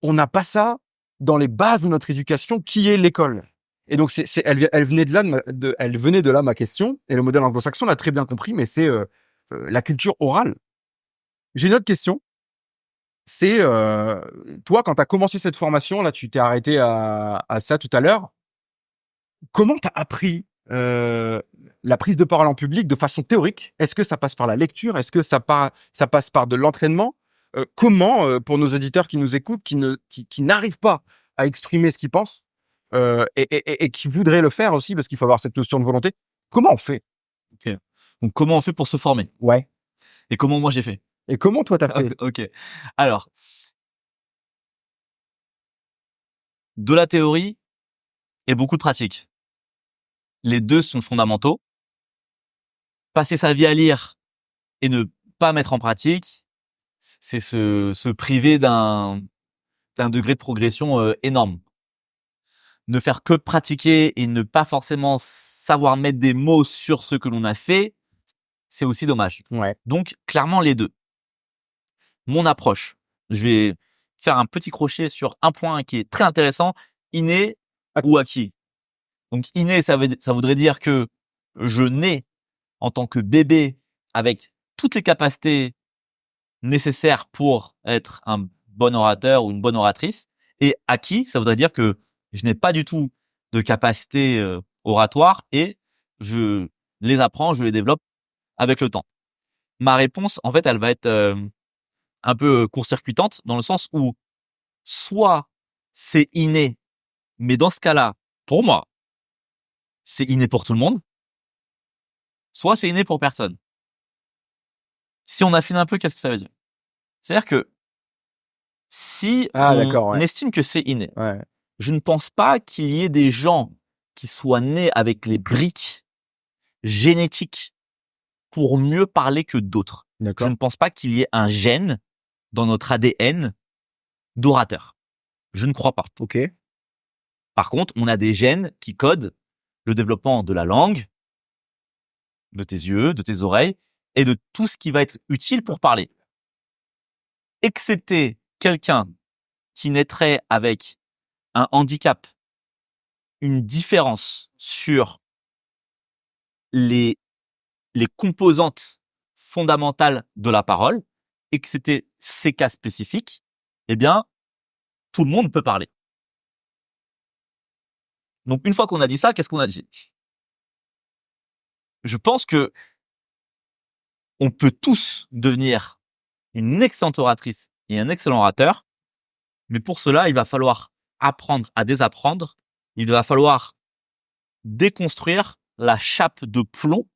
A: on n'a pas ça dans les bases de notre éducation, qui est l'école. Et donc, elle venait de là, elle venait de là ma question. Et le modèle anglo-saxon l'a très bien compris, mais c'est la culture orale. J'ai une autre question. C'est toi, quand tu as commencé cette formation, là, tu t'es arrêté à ça tout à l'heure. Comment tu as appris la prise de parole en public de façon théorique? Est-ce que ça passe par la lecture? Est-ce que ça passe par de l'entraînement? Comment, pour nos auditeurs qui nous écoutent, qui n'arrivent pas à exprimer ce qu'ils pensent, et qui voudraient le faire aussi, parce qu'il faut avoir cette notion de volonté, comment on fait?
B: Ok. Donc comment on fait pour se former?
A: Ouais.
B: Et comment moi j'ai fait?
A: Et comment toi t'as fait?
B: Ok. Alors, de la théorie et beaucoup de pratique. Les deux sont fondamentaux. Passer sa vie à lire et ne pas mettre en pratique, c'est se priver d'un degré de progression énorme. Ne faire que pratiquer et ne pas forcément savoir mettre des mots sur ce que l'on a fait, c'est aussi dommage.
A: Ouais.
B: Donc, clairement, les deux. Mon approche, je vais faire un petit crochet sur un point qui est très intéressant, inné ou acquis. Donc, inné, ça voudrait dire que je nais en tant que bébé avec toutes les capacités nécessaires pour être un bon orateur ou une bonne oratrice. Et acquis, ça voudrait dire que je n'ai pas du tout de capacité oratoire et je les apprends, je les développe avec le temps. Ma réponse, en fait, elle va être un peu court-circuitante dans le sens où soit c'est inné, mais dans ce cas-là, pour moi, c'est inné pour tout le monde, soit c'est inné pour personne. Si on affine un peu, qu'est-ce que ça veut dire? C'est-à-dire que si on estime que c'est inné, je ne pense pas qu'il y ait des gens qui soient nés avec les briques génétiques pour mieux parler que d'autres. Je ne pense pas qu'il y ait un gène dans notre ADN d'orateur. Je ne crois pas.
A: Ok.
B: Par contre, on a des gènes qui codent le développement de la langue, de tes yeux, de tes oreilles et de tout ce qui va être utile pour parler. Excepté quelqu'un qui naîtrait avec un handicap, une différence sur les composantes fondamentales de la parole, et que c'était ces cas spécifiques, eh bien, tout le monde peut parler. Donc, une fois qu'on a dit ça, qu'est-ce qu'on a dit? Je pense que on peut tous devenir une excellente oratrice et un excellent orateur, mais pour cela, il va falloir apprendre à désapprendre. Il va falloir déconstruire la chape de plomb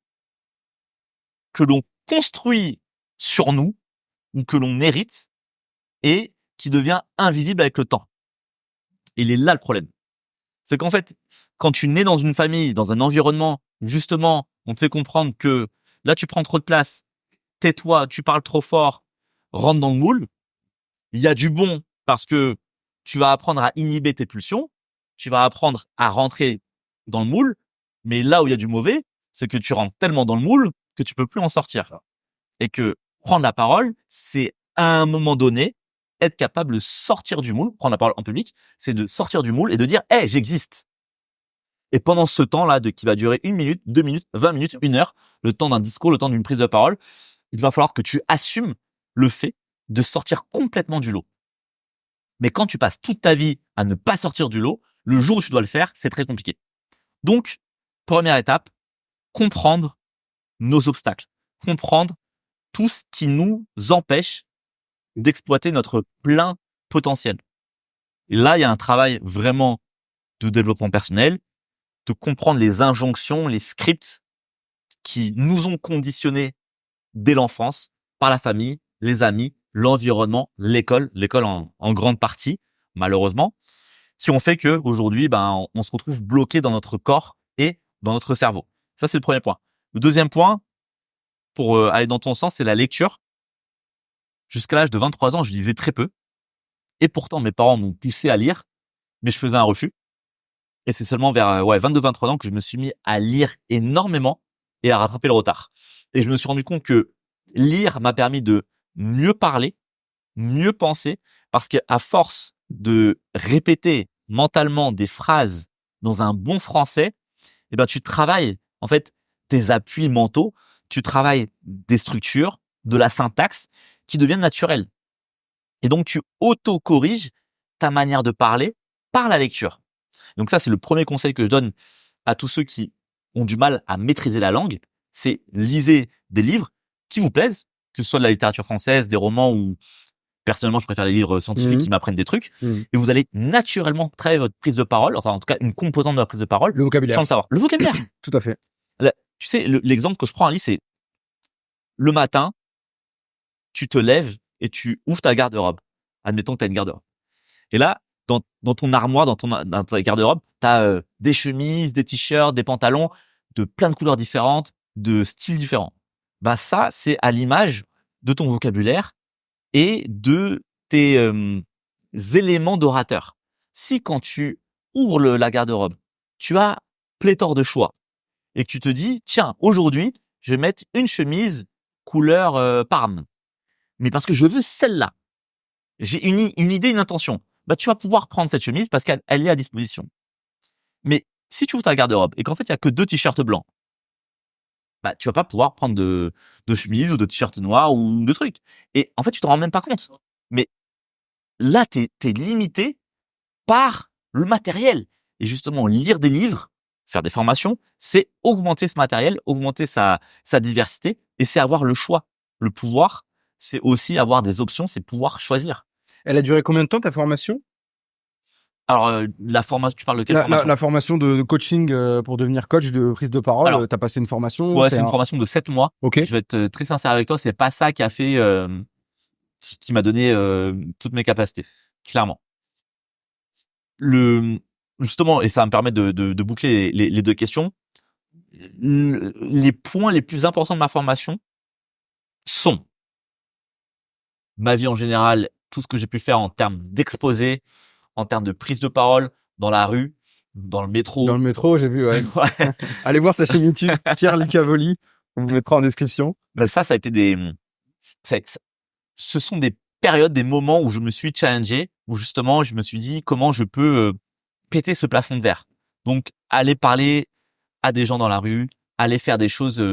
B: que l'on construit sur nous ou que l'on hérite et qui devient invisible avec le temps. Et il est là le problème. C'est qu'en fait, quand tu nais dans une famille, dans un environnement, justement, on te fait comprendre que là, tu prends trop de place, tais-toi, tu parles trop fort, rentre dans le moule. Il y a du bon parce que tu vas apprendre à inhiber tes pulsions, tu vas apprendre à rentrer dans le moule, mais là où il y a du mauvais, c'est que tu rentres tellement dans le moule que tu peux plus en sortir. Et que prendre la parole, c'est à un moment donné, être capable de sortir du moule, prendre la parole en public, c'est de sortir du moule et de dire « Hey, j'existe !» Et pendant ce temps-là, qui va durer 1 minute, 2 minutes, 20 minutes, 1 heure, le temps d'un discours, le temps d'une prise de parole, il va falloir que tu assumes le fait de sortir complètement du lot. Mais quand tu passes toute ta vie à ne pas sortir du lot, le jour où tu dois le faire, c'est très compliqué. Donc, première étape, comprendre nos obstacles, comprendre tout ce qui nous empêche d'exploiter notre plein potentiel. Et là, il y a un travail vraiment de développement personnel, de comprendre les injonctions, les scripts qui nous ont conditionnés dès l'enfance, par la famille, les amis, l'environnement, l'école en grande partie, malheureusement, qui ont fait que aujourd'hui, on se retrouve bloqué dans notre corps et dans notre cerveau. Ça, c'est le premier point. Le deuxième point, pour aller dans ton sens, c'est la lecture. Jusqu'à l'âge de 23 ans, je lisais très peu. Et pourtant, mes parents m'ont poussé à lire, mais je faisais un refus. Et c'est seulement vers 22-23 ans que je me suis mis à lire énormément et à rattraper le retard. Et je me suis rendu compte que lire m'a permis de mieux parler, mieux penser, parce qu'à force de répéter mentalement des phrases dans un bon français, tu travailles en fait tes appuis mentaux, tu travailles des structures, de la syntaxe qui deviennent naturelles. Et donc tu auto-corriges ta manière de parler par la lecture. Donc ça, c'est le premier conseil que je donne à tous ceux qui ont du mal à maîtriser la langue, c'est lisez des livres qui vous plaisent, que ce soit de la littérature française, des romans ou personnellement, je préfère les livres scientifiques qui m'apprennent des trucs. Et vous allez naturellement travailler votre prise de parole, enfin en tout cas une composante de la prise de parole,
A: le vocabulaire.
B: sans le savoir. Le vocabulaire.
A: Tout à fait.
B: Là, tu sais, l'exemple que je prends, Ali, c'est le matin, tu te lèves et tu ouvres ta garde-robe. Admettons que tu as une garde-robe. Et là, dans ton armoire, dans ta garde-robe, tu as des chemises, des t-shirts, des pantalons de plein de couleurs différentes, de styles différents. Ça, c'est à l'image de ton vocabulaire et de tes éléments d'orateur. Si quand tu ouvres la garde-robe, tu as pléthore de choix et que tu te dis, tiens, aujourd'hui, je vais mettre une chemise couleur parme. Mais parce que je veux celle-là. J'ai une idée, une intention. Tu vas pouvoir prendre cette chemise parce qu'elle est à disposition. Mais si tu ouvres ta garde-robe et qu'en fait, il y a que 2 t-shirts blancs, tu vas pas pouvoir prendre de chemise ou de t-shirt noir ou de trucs. Et en fait, tu te rends même pas compte. Mais là, t'es limité par le matériel. Et justement, lire des livres, faire des formations, c'est augmenter ce matériel, augmenter sa diversité et c'est avoir le choix. Le pouvoir, c'est aussi avoir des options, c'est pouvoir choisir.
A: Elle a duré combien de temps ta formation?
B: Alors, la formation, tu parles de quelle formation?
A: La formation de coaching pour devenir coach de prise de parole.
B: Alors,
A: T'as passé une formation?
B: ouais, c'est une formation de 7 mois.
A: Ok.
B: Je vais être très sincère avec toi, c'est pas ça qui a fait, qui m'a donné toutes mes capacités, clairement. Justement, et ça va me permet de boucler les deux questions. Les points les plus importants de ma formation sont ma vie en général, tout ce que j'ai pu faire en termes d'exposé, en termes de prise de parole dans la rue, dans le métro.
A: Dans le métro, j'ai vu, ouais.
B: Ouais.
A: Allez voir sa chaîne YouTube, Pierre Licavoli. On vous mettra en description.
B: Ben ça a été ce sont des périodes, des moments où je me suis challengé, où justement je me suis dit comment je peux péter ce plafond de verre. Donc aller parler à des gens dans la rue, aller faire des choses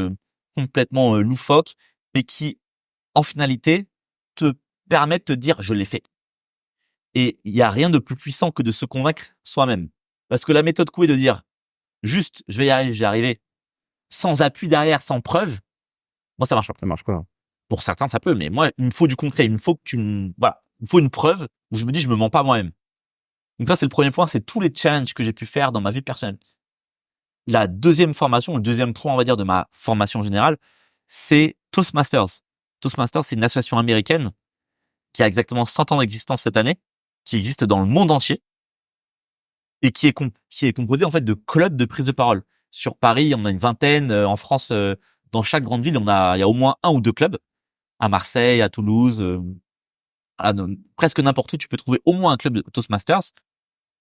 B: complètement loufoques, mais qui en finalité te permettent de te dire je l'ai fait. Et il y a rien de plus puissant que de se convaincre soi-même. Parce que la méthode Coué de dire juste je vais y arriver, je vais y arriver, sans appui derrière, sans preuve, moi ça marche pas.
A: Ça marche pas.
B: Pour certains, ça peut, mais moi, il me faut du concret. Il me faut il me faut une preuve où je me dis, je me mens pas moi-même. Donc ça, c'est le premier point, c'est tous les challenges que j'ai pu faire dans ma vie personnelle. La deuxième formation, le deuxième point, on va dire, de ma formation générale, c'est Toastmasters. Toastmasters, c'est une association américaine qui a exactement 100 ans d'existence cette année, qui existe dans le monde entier et qui est composée, en fait, de clubs de prise de parole. Sur Paris, on a une vingtaine. En France, dans chaque grande ville, il y a au moins 1 ou 2 clubs. À Marseille, à Toulouse, presque n'importe où, tu peux trouver au moins un club de Toastmasters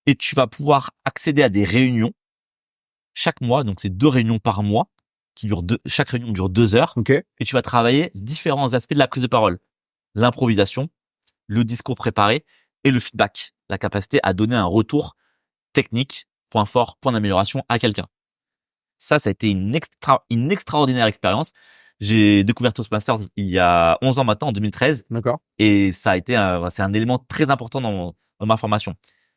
B: et tu vas pouvoir accéder à des réunions chaque mois. Donc, c'est 2 réunions par mois chaque réunion dure 2 heures.
A: Ok.
B: Et tu vas travailler différents aspects de la prise de parole. L'improvisation, le discours préparé et le feedback. La capacité à donner un retour technique, point fort, point d'amélioration à quelqu'un. Ça a été une extraordinaire expérience. J'ai découvert Toastmasters il y a 11 ans maintenant, en 2013.
A: D'accord.
B: Et ça a été c'est un élément très important dans ma formation.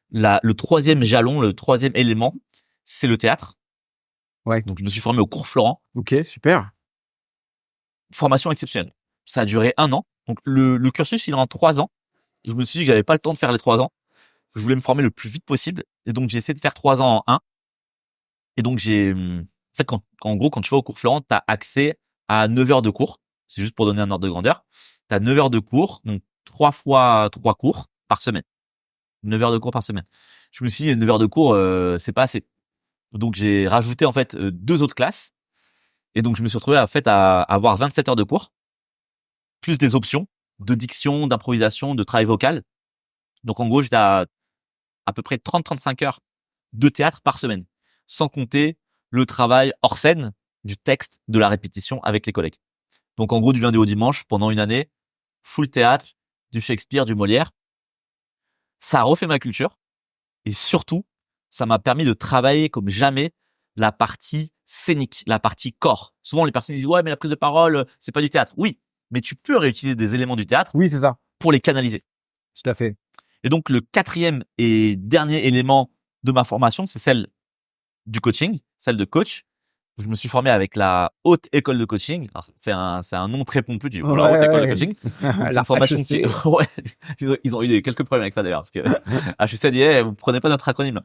B: Le troisième jalon, le troisième élément, c'est le théâtre.
A: Ouais.
B: Donc, je me suis formé au cours Florent.
A: Ok, super.
B: Formation exceptionnelle. Ça a duré 1 an. Donc, le cursus, il est en 3 ans. Et je me suis dit que j'avais pas le temps de faire les 3 ans. Je voulais me former le plus vite possible. Et donc, j'ai essayé de faire 3 ans en 1. Et donc, en fait, en gros, quand tu vas au cours Florent, tu as accès à 9 heures de cours. C'est juste pour donner un ordre de grandeur. Tu as 9 heures de cours, donc 3 fois 3 cours par semaine. 9 heures de cours par semaine. Je me suis dit, 9 heures de cours, c'est pas assez. Donc, j'ai rajouté, en fait, 2 autres classes. Et donc, je me suis retrouvé, en fait, à avoir 27 heures de cours, plus des options de diction, d'improvisation, de travail vocal. Donc, en gros, j'étais à peu près 30-35 heures de théâtre par semaine, sans compter le travail hors scène, du texte, de la répétition avec les collègues. Donc, en gros, du lundi au dimanche, pendant une année, full théâtre, du Shakespeare, du Molière. Ça a refait ma culture. Et surtout, ça m'a permis de travailler comme jamais la partie scénique, la partie corps. Souvent, les personnes disent, ouais, mais la prise de parole, c'est pas du théâtre. Oui, mais tu peux réutiliser des éléments du théâtre
A: Oui, c'est ça.
B: pour les canaliser.
A: Tout à fait.
B: Et donc, le quatrième et dernier élément de ma formation, c'est celle du coaching, celle de coach. Je me suis formé avec la Haute École de Coaching. Alors, c'est un nom très pompeux, tu dis, la Haute École de Coaching. Donc, c'est une formation qui, ouais, ils ont eu quelques problèmes avec ça d'ailleurs, parce que HEC dit, vous prenez pas notre acronyme.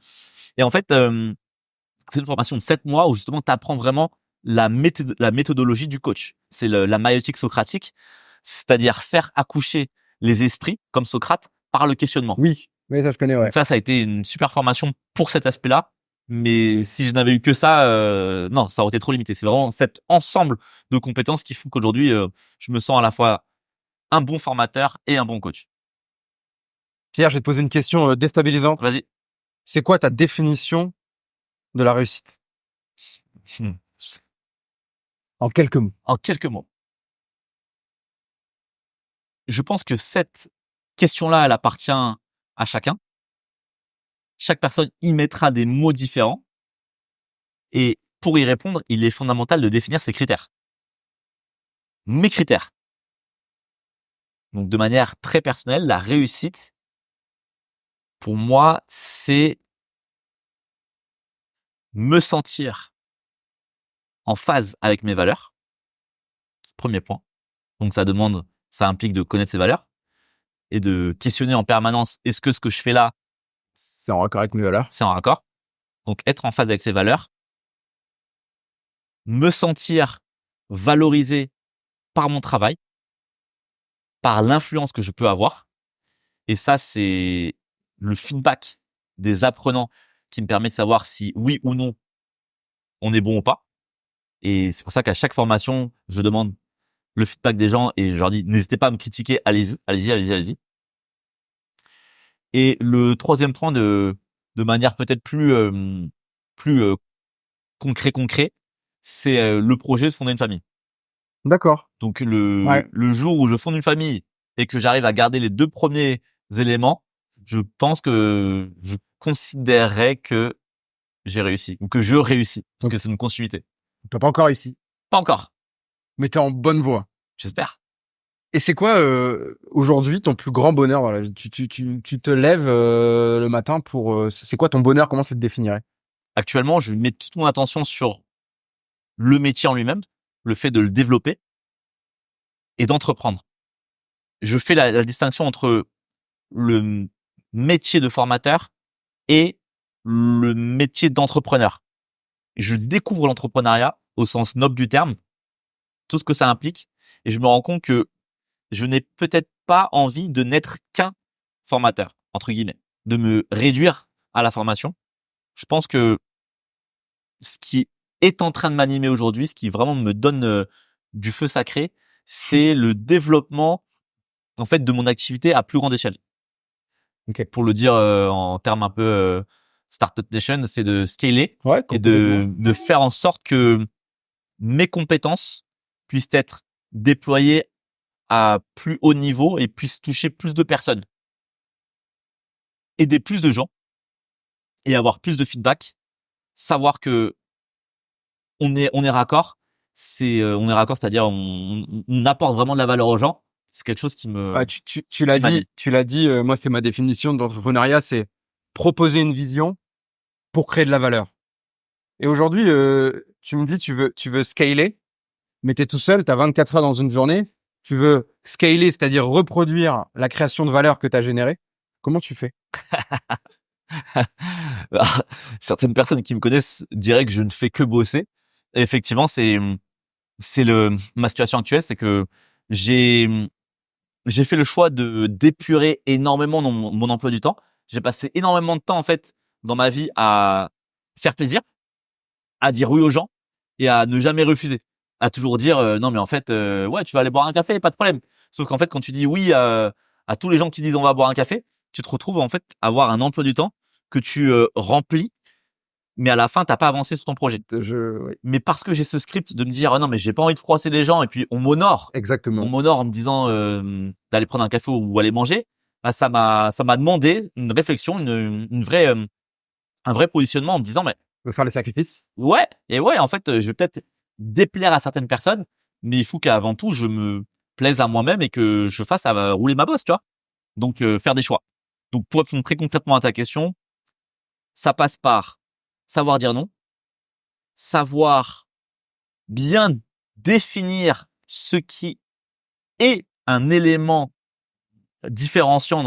B: Et en fait, c'est une formation de 7 mois où justement tu apprends vraiment la méthodologie du coach. C'est la maïeutique socratique, c'est-à-dire faire accoucher les esprits, comme Socrate, par le questionnement.
A: Oui, ça je connais, ouais.
B: Donc ça a été une super formation pour cet aspect-là. Mais si je n'avais eu que ça, non, ça aurait été trop limité. C'est vraiment cet ensemble de compétences qui font qu'aujourd'hui, je me sens à la fois un bon formateur et un bon coach.
A: Pierre, je vais te poser une question déstabilisante.
B: Vas-y.
A: C'est quoi ta définition de la réussite? En quelques mots.
B: En quelques mots. Je pense que cette question-là, elle appartient à chacun. Chaque personne y mettra des mots différents. Et pour y répondre, il est fondamental de définir ses critères. Mes critères. Donc, de manière très personnelle, la réussite, pour moi, c'est me sentir en phase avec mes valeurs. C'est le premier point. Donc, ça implique de connaître ses valeurs et de questionner en permanence, est-ce que ce que je fais là,
A: C'est en raccord avec mes valeurs.
B: C'est en raccord. Donc, être en phase avec ses valeurs, me sentir valorisé par mon travail, par l'influence que je peux avoir. Et ça, c'est le feedback des apprenants qui me permet de savoir si oui ou non on est bon ou pas. Et c'est pour ça qu'à chaque formation, je demande le feedback des gens et je leur dis n'hésitez pas à me critiquer, allez-y. Et le troisième point de manière peut-être plus concret, c'est le projet de fonder une famille.
A: D'accord.
B: Donc
A: Ouais.
B: le jour où je fonde une famille et que j'arrive à garder les 2 premiers éléments, je pense que je considérerais que j'ai réussi ou que je réussis parce
A: Donc,
B: que c'est une continuité.
A: t'as pas encore réussi,
B: Pas encore,
A: mais t'es en bonne voie.
B: j'espère.
A: Et c'est quoi aujourd'hui ton plus grand bonheur dans la vie? Tu te lèves le matin pour c'est quoi ton bonheur? Comment tu te définirais?
B: Actuellement, je mets toute mon attention sur le métier en lui-même, le fait de le développer et d'entreprendre. Je fais la distinction entre le métier de formateur et le métier d'entrepreneur. Je découvre l'entrepreneuriat au sens noble du terme, tout ce que ça implique, et je me rends compte que je n'ai peut-être pas envie de n'être qu'un formateur, entre guillemets, de me réduire à la formation. Je pense que ce qui est en train de m'animer aujourd'hui, ce qui vraiment me donne du feu sacré, c'est le développement en fait de mon activité à plus grande échelle.
A: Ok.
B: Pour le dire en termes un peu Startup Nation, c'est de scaler
A: Ouais,
B: et
A: complètement.
B: de faire en sorte que mes compétences puissent être déployées à plus haut niveau et puissent toucher plus de personnes, aider plus de gens et avoir plus de feedback, savoir que on est raccord, on est raccord, c'est-à-dire on apporte vraiment de la valeur aux gens. C'est quelque chose qui
A: Ah,
B: me
A: tu l'as
B: qui m'anime.
A: dit, moi c'est ma définition d'entrepreneuriat, c'est proposer une vision pour créer de la valeur. Et aujourd'hui, tu me dis tu veux scaler, mais t'es tout seul, t'as 24 heures dans une journée, tu veux scaler, c'est-à-dire reproduire la création de valeur que t'as générée. Comment tu fais?
B: Certaines personnes qui me connaissent diraient que je ne fais que bosser. Et effectivement, c'est ma situation actuelle, c'est que j'ai j'ai fait le choix de d'épurer énormément mon emploi du temps. J'ai passé énormément de temps en fait dans ma vie à faire plaisir, à dire oui aux gens et à ne jamais refuser, à toujours dire non mais en fait ouais tu vas aller boire un café, pas de problème. Sauf qu'en fait quand tu dis oui à tous les gens qui disent on va boire un café, tu te retrouves en fait à avoir un emploi du temps que tu remplis, mais à la fin t'as pas avancé sur ton projet.
A: Oui,
B: Mais parce que j'ai ce script de me dire ah non mais j'ai pas envie de froisser les gens et puis on
A: exactement.
B: m'honore en me disant d'aller prendre un café ou aller manger, bah, ça m'a demandé une réflexion, une vraie un vrai positionnement en me disant mais
A: Je veux faire les sacrifices.
B: ouais et ouais en fait je vais peut-être déplaire à certaines personnes, mais il faut qu'avant tout je me plaise à moi-même et que je fasse à rouler ma bosse, tu vois. Donc faire des choix. Donc pour répondre très concrètement à ta question, ça passe par savoir dire non, savoir bien définir ce qui est un élément différenciant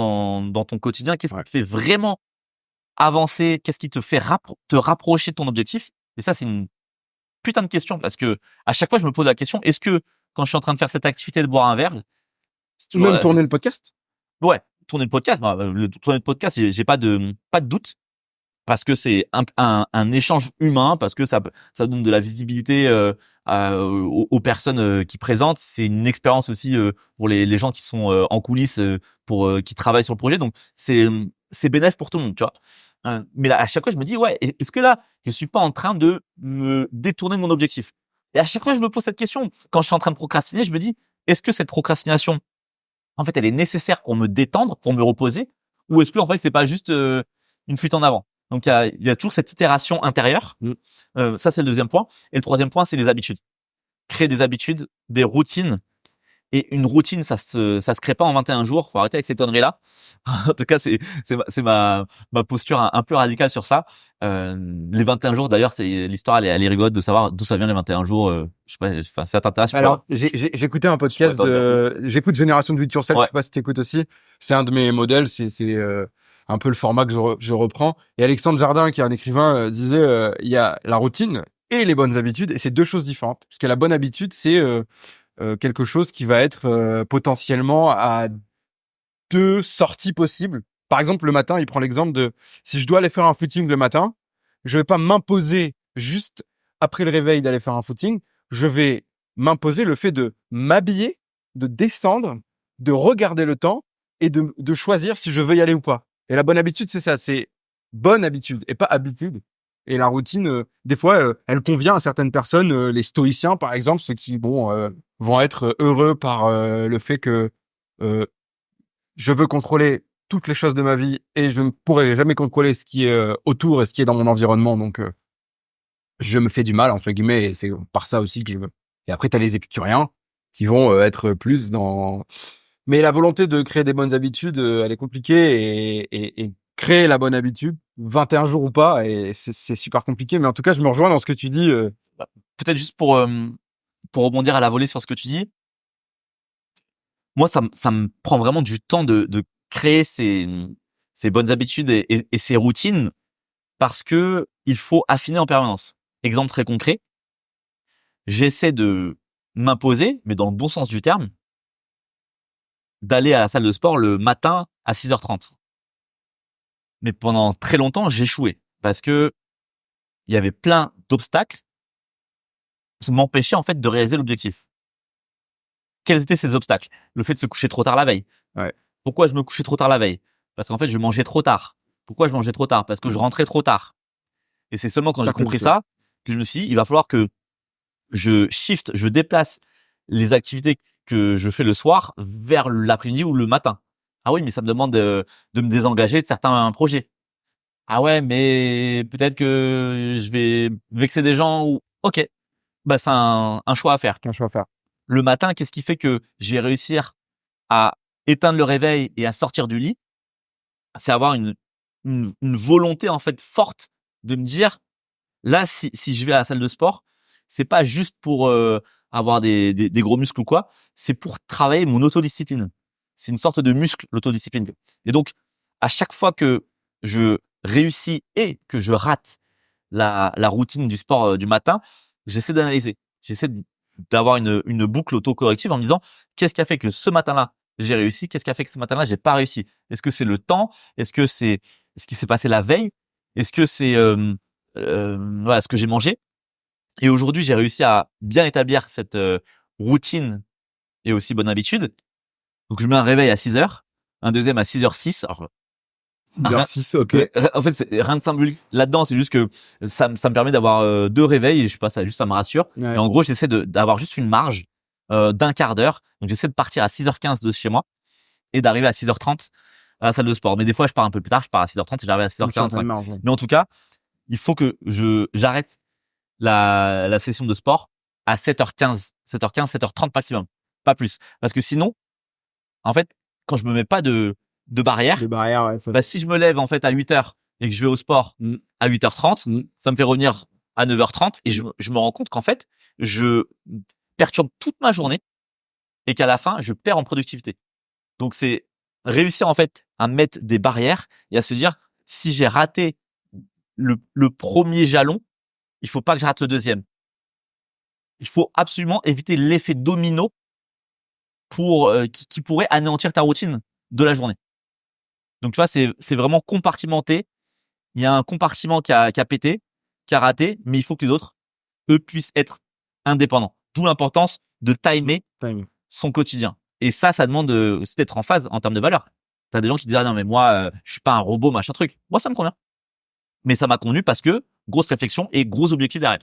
B: dans ton quotidien. Qu'est-ce qui
A: Ouais.
B: te fait vraiment avancer? Qu'est-ce qui te fait te rapprocher de ton objectif? Et ça, c'est une putain de question parce que à chaque fois, je me pose la question, est-ce que quand je suis en train de faire cette activité de boire un verre, c'est
A: Ou
B: toujours,
A: même tourner le podcast.
B: ouais, tourner le podcast, bah, tourner le podcast, j'ai pas de doute. Parce que c'est un échange humain, parce que ça donne de la visibilité aux personnes qui présentent. C'est une expérience aussi pour les gens qui sont en coulisses, qui travaillent sur le projet. Donc c'est bénéfique pour tout le monde, tu vois. Mais là, à chaque fois, je me dis ouais, est-ce que là, je suis pas en train de me détourner de mon objectif? Et à chaque fois, je me pose cette question. Quand je suis en train de procrastiner, je me dis est-ce que cette procrastination, en fait, elle est nécessaire pour me détendre, pour me reposer, ou est-ce que en fait, c'est pas juste une fuite en avant? Donc il y a toujours cette itération intérieure.
A: Mm.
B: Ça c'est le deuxième point. Et le troisième point, c'est les habitudes. Créer des habitudes, des routines. Et une routine, ça se crée pas en 21 jours. Faut arrêter avec ces conneries-là. En tout cas, c'est ma posture un peu radicale sur ça. Les 21 jours, d'ailleurs, c'est l'histoire, elle est rigolote de savoir d'où ça vient les 21 jours. Je sais pas, enfin, ça t'intéresse, je sais pas.
A: Alors, j'écoutais un podcast
B: t'en dire
A: j'écoute Génération de Do It Yourself,
B: Ouais.
A: je sais pas si t'écoutes aussi. C'est un de mes modèles, c'est un peu le format que je reprends. Et Alexandre Jardin, qui est un écrivain, disait il y a la routine et les bonnes habitudes, et c'est deux choses différentes. Parce que la bonne habitude, c'est quelque chose qui va être potentiellement à deux sorties possibles. Par exemple, le matin, il prend l'exemple de si je dois aller faire un footing le matin, je vais pas m'imposer juste après le réveil d'aller faire un footing. Je vais m'imposer le fait de m'habiller, de descendre, de regarder le temps et de choisir si je veux y aller ou pas. Et la bonne habitude, c'est ça, c'est bonne habitude et pas habitude. Et la routine, des fois, elle convient à certaines personnes. Les stoïciens, par exemple, ceux qui vont être heureux par le fait que euh, je veux contrôler toutes les choses de ma vie et je ne pourrai jamais contrôler ce qui est autour et ce qui est dans mon environnement. Donc, je me fais du mal, entre guillemets, et c'est par ça aussi que je veux. Et après, t'as les épicuriens qui vont être plus dans... Mais la volonté de créer des bonnes habitudes, elle est compliquée et créer la bonne habitude, 21 jours ou pas, et c'est super compliqué. Mais en tout cas, je me rejoins dans ce que tu dis.
B: Peut-être juste pour rebondir à la volée sur ce que tu dis, moi, ça me prend vraiment du temps de créer ces bonnes habitudes et ces routines parce que il faut affiner en permanence. Exemple très concret, j'essaie de m'imposer, mais dans le bon sens du terme, d'aller à la salle de sport le matin à 6h30. Mais pendant très longtemps, j'échouais parce que il y avait plein d'obstacles qui m'empêchaient en fait de réaliser l'objectif. Quels étaient ces obstacles? Le fait de se coucher trop tard la veille.
A: Ouais.
B: Pourquoi je me couchais trop tard la veille? Parce qu'en fait, je mangeais trop tard. Pourquoi je mangeais trop tard? Parce que je rentrais trop tard. Et c'est seulement quand j'ai compris ça que je me suis dit, il va falloir que je déplace les activités que je fais le soir vers l'après-midi ou le matin. Ah oui, mais ça me demande de me désengager de certains projets. Ah ouais, mais peut-être que je vais vexer des gens ou, ok. Bah, c'est un choix à faire.
A: Un choix à faire.
B: Le matin, qu'est-ce qui fait que je vais réussir à éteindre le réveil et à sortir du lit? C'est avoir une volonté, en fait, forte de me dire, là, si je vais à la salle de sport, c'est pas juste pour avoir des gros muscles ou quoi, c'est pour travailler mon autodiscipline. C'est une sorte de muscle, l'autodiscipline. Et donc, à chaque fois que je réussis et que je rate la routine du sport du matin, j'essaie d'analyser. J'essaie d'avoir une boucle autocorrective en me disant, qu'est-ce qui a fait que ce matin-là, j'ai réussi? Qu'est-ce qui a fait que ce matin-là, j'ai pas réussi? Est-ce que c'est le temps? Est-ce que c'est ce qui s'est passé la veille? Est-ce que c'est voilà ce que j'ai mangé? Et aujourd'hui, j'ai réussi à bien établir cette routine et aussi bonne habitude. Donc, je mets un réveil à 6h, un deuxième à 6h06. Alors,
A: 6h06, ok.
B: en fait, c'est rien de symbolique là-dedans. C'est juste que ça me permet d'avoir deux réveils et je sais pas, ça me rassure.
A: Ouais.
B: Et en gros, j'essaie d'avoir juste une marge d'un quart d'heure. Donc, j'essaie de partir à 6h15 de chez moi et d'arriver à 6h30 à la salle de sport. Mais des fois, je pars un peu plus tard. Je pars à 6h30 et j'arrive à 6h45. Mais en tout cas, il faut que j'arrête la session de sport à 7h15, 7h30 maximum, pas plus. Parce que sinon, en fait, quand je me mets pas de barrière,
A: ouais. Ça...
B: bah, si je me lève en fait à 8h et que je vais au sport à 8h30, ça me fait revenir à 9h30 et je me rends compte qu'en fait, je perturbe toute ma journée et qu'à la fin, je perds en productivité. Donc c'est réussir en fait à mettre des barrières et à se dire, si j'ai raté le premier jalon, il faut pas que je rate le deuxième. Il faut absolument éviter l'effet domino pour qui pourrait anéantir ta routine de la journée. Donc tu vois, c'est vraiment compartimenté. Il y a un compartiment qui a pété, qui a raté, mais il faut que les autres, eux, puissent être indépendants. D'où l'importance de timer son quotidien. Et ça demande aussi d'être en phase en termes de valeur. T'as des gens qui disent, ah non, mais moi, je suis pas un robot, machin truc. Moi, ça me convient. Mais ça m'a convenu parce que grosse réflexion et gros objectif derrière.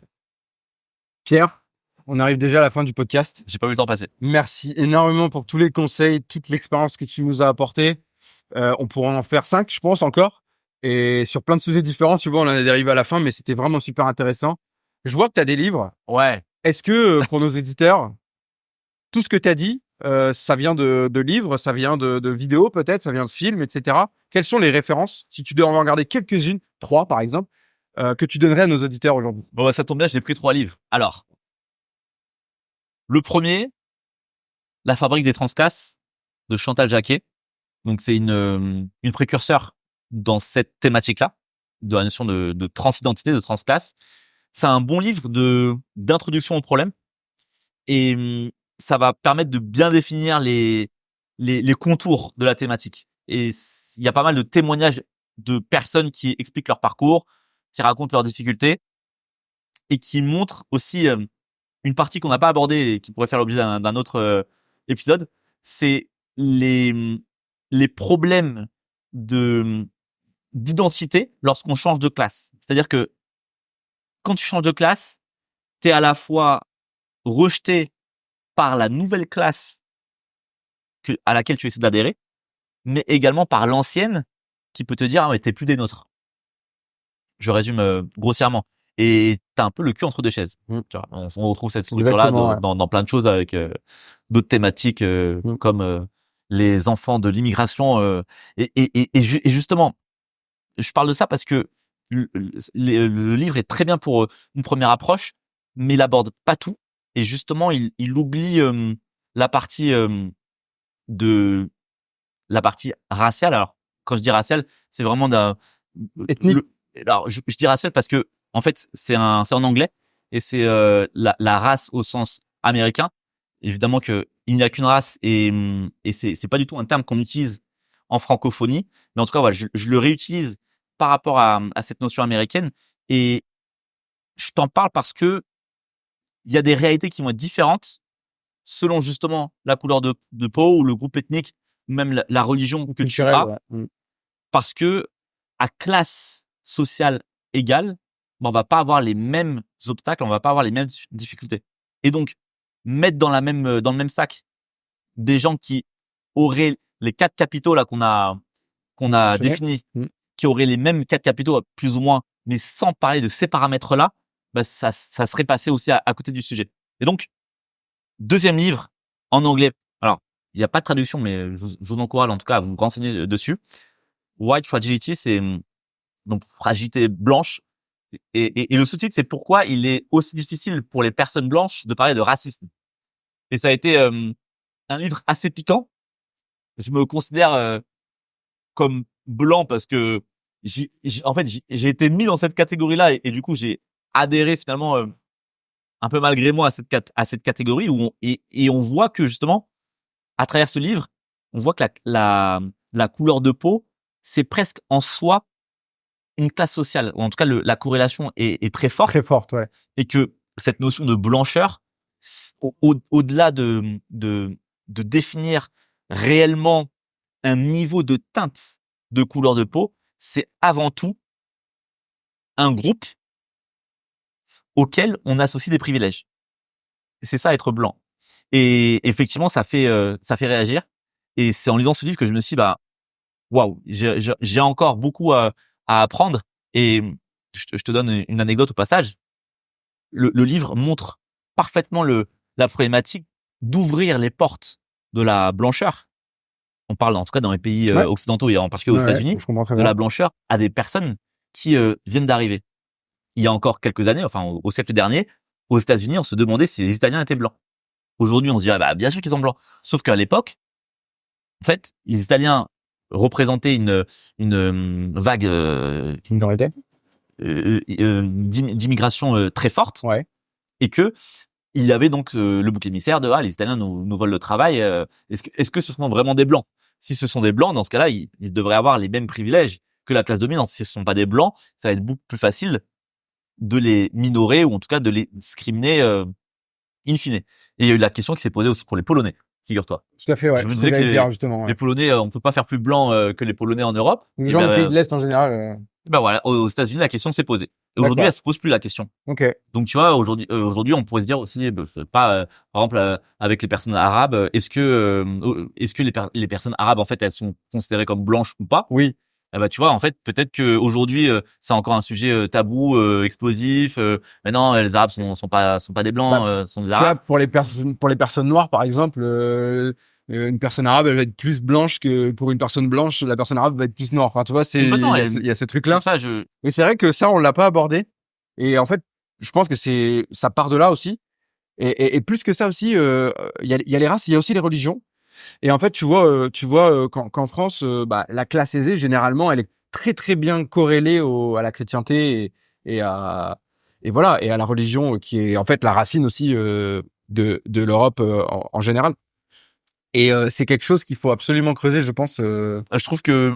A: Pierre, on arrive déjà à la fin du podcast.
B: J'ai pas vu le temps passer.
A: Merci énormément pour tous les conseils, toute l'expérience que tu nous as apportée. On pourra en faire 5, je pense, encore. Et sur plein de sujets différents, tu vois, on en est arrivé à la fin, mais c'était vraiment super intéressant. Je vois que tu as des livres.
B: Ouais.
A: Est-ce que, pour nos éditeurs, tout ce que tu as dit, ça vient de livres, ça vient de vidéos peut-être, ça vient de films, etc. Quelles sont les références, si tu dois en regarder quelques-unes, 3 par exemple, que tu donnerais à nos auditeurs aujourd'hui?
B: Bon, bah, ça tombe bien, j'ai pris 3 livres. Alors, le premier, La fabrique des transcasses de Chantal Jacquet. Donc, c'est une précurseur dans cette thématique-là, de la notion de transidentité, de transclasse. C'est un bon livre d'introduction au problème et ça va permettre de bien définir les contours de la thématique. Et il y a pas mal de témoignages de personnes qui expliquent leur parcours, qui racontent leurs difficultés et qui montrent aussi une partie qu'on n'a pas abordée et qui pourrait faire l'objet d'un autre épisode, c'est les problèmes d'identité lorsqu'on change de classe. C'est-à-dire que quand tu changes de classe, t'es à la fois rejeté par la nouvelle classe à laquelle tu essaies d'adhérer, mais également par l'ancienne qui peut te dire, ah, mais t'es plus des nôtres. Je résume grossièrement. Et t'as un peu le cul entre deux chaises. Tu vois, on retrouve cette structure-là dans plein de choses avec d'autres thématiques comme les enfants de l'immigration. Et justement, je parle de ça parce que le livre est très bien pour une première approche, mais il aborde pas tout. Et justement, il oublie la partie la partie raciale. Alors, quand je dis raciale, c'est vraiment
A: ethnique.
B: Alors, je dis raciale parce que en fait, c'est en anglais et c'est la race au sens américain. Évidemment que il n'y a qu'une race et c'est pas du tout un terme qu'on utilise en francophonie, mais en tout cas, voilà, je le réutilise par rapport à cette notion américaine et je t'en parle parce que il y a des réalités qui vont être différentes selon justement la couleur de peau ou le groupe ethnique, ou même la religion que tu as, parce que à classe sociale égale, on va pas avoir les mêmes obstacles, on va pas avoir les mêmes difficultés. Et donc mettre dans le même sac des gens qui auraient les 4 capitaux là qu'on a définis, qui auraient les mêmes 4 capitaux plus ou moins, mais sans parler de ces paramètres là, bah ça serait passé aussi à côté du sujet. Et donc deuxième livre en anglais. Alors, il n'y a pas de traduction, mais je vous encourage en tout cas à vous renseigner dessus. White Fragility, c'est donc fragilité blanche. Et le sous-titre, c'est pourquoi il est aussi difficile pour les personnes blanches de parler de racisme. Et ça a été un livre assez piquant. Je me considère comme blanc parce que en fait, j'ai été mis dans cette catégorie-là et du coup, j'ai adhéré finalement un peu malgré moi à cette catégorie où on voit que justement à travers ce livre, on voit que la couleur de peau, c'est presque en soi une classe sociale, ou en tout cas la corrélation est très forte.
A: Très forte, ouais.
B: Et que cette notion de blancheur, au-delà de définir réellement un niveau de teinte de couleur de peau, c'est avant tout un groupe auquel on associe des privilèges. C'est ça être blanc. Et effectivement, ça fait réagir. Et c'est en lisant ce livre que je me suis dit, bah, waouh, j'ai encore beaucoup à apprendre. Et je te donne une anecdote au passage. Le livre montre parfaitement la problématique d'ouvrir les portes de la blancheur. On parle en tout cas dans les pays occidentaux et en particulier aux États-Unis, de la blancheur à des personnes qui viennent d'arriver. Il y a encore quelques années, enfin au siècle dernier, aux États-Unis, on se demandait si les Italiens étaient blancs. Aujourd'hui, on se dirait, bah, bien sûr qu'ils sont blancs. Sauf qu'à l'époque, en fait, les Italiens représentaient une vague d'immigration très forte.
A: Ouais.
B: Et que il y avait donc le bouc émissaire de les Italiens nous volent le travail. Est-ce que ce sont vraiment des blancs? Si ce sont des blancs, dans ce cas-là, ils devraient avoir les mêmes privilèges que la classe dominante. Si ce sont pas des blancs, ça va être beaucoup plus facile de les minorer ou en tout cas de les discriminer in fine. Et il y a eu la question qui s'est posée aussi pour les Polonais, figure-toi.
A: Tout à fait, ouais.
B: Je me disais que
A: justement,
B: les Polonais, on peut pas faire plus blanc que les Polonais en Europe.
A: Les gens des pays de l'Est en général.
B: Ben voilà, aux États-Unis, la question s'est posée. Aujourd'hui, elle se pose plus la question.
A: Ok.
B: Donc tu vois, aujourd'hui, on pourrait se dire aussi, pas, par exemple, avec les personnes arabes, est-ce que les personnes arabes en fait, elles sont considérées comme blanches ou pas?
A: Oui.
B: Eh ben tu vois, en fait, peut-être que aujourd'hui, c'est encore un sujet tabou, explosif. Mais non, les Arabes sont pas des blancs, sont des Arabes.
A: Tu vois, pour les personnes noires, par exemple, une personne arabe, elle va être plus blanche que pour une personne blanche, la personne arabe va être plus noire. Enfin, tu vois, il y a ce truc-là. Et c'est vrai que ça, on l'a pas abordé. Et en fait, je pense que ça part de là aussi. Et plus que ça aussi, il y a les races, il y a aussi les religions. Et en fait, tu vois, qu'en France, la classe aisée, généralement, elle est très très bien corrélé à la chrétienté et voilà, et à la religion qui est en fait la racine aussi de l'Europe en général. Et c'est quelque chose qu'il faut absolument creuser, je pense.
B: Je trouve que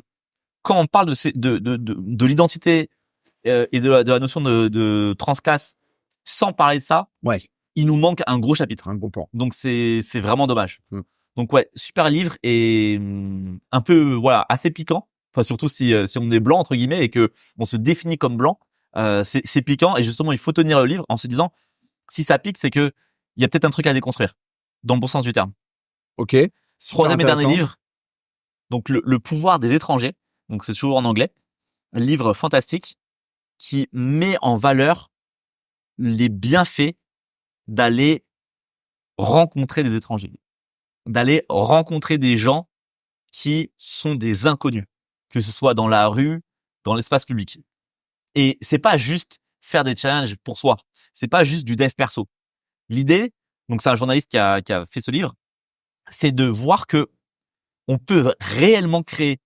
B: quand on parle de l'identité et de la notion de transclasse, sans parler de ça,
A: Ouais,
B: il nous manque un gros chapitre.
A: un bon point.
B: Donc c'est vraiment dommage. Donc ouais, super livre et un peu voilà assez piquant. Enfin surtout si on est blanc entre guillemets et que on se définit comme blanc, c'est piquant et justement il faut tenir le livre en se disant si ça pique c'est que il y a peut-être un truc à déconstruire dans le bon sens du terme.
A: Ok.
B: Troisième et dernier livre, donc le pouvoir des étrangers. Donc c'est toujours en anglais. Un livre fantastique qui met en valeur les bienfaits d'aller rencontrer des étrangers, d'aller rencontrer des gens qui sont des inconnus, que ce soit dans la rue, dans l'espace public. Et c'est pas juste faire des challenges pour soi. C'est pas juste du dev perso. L'idée, donc c'est un journaliste qui a fait ce livre, c'est de voir que on peut réellement créer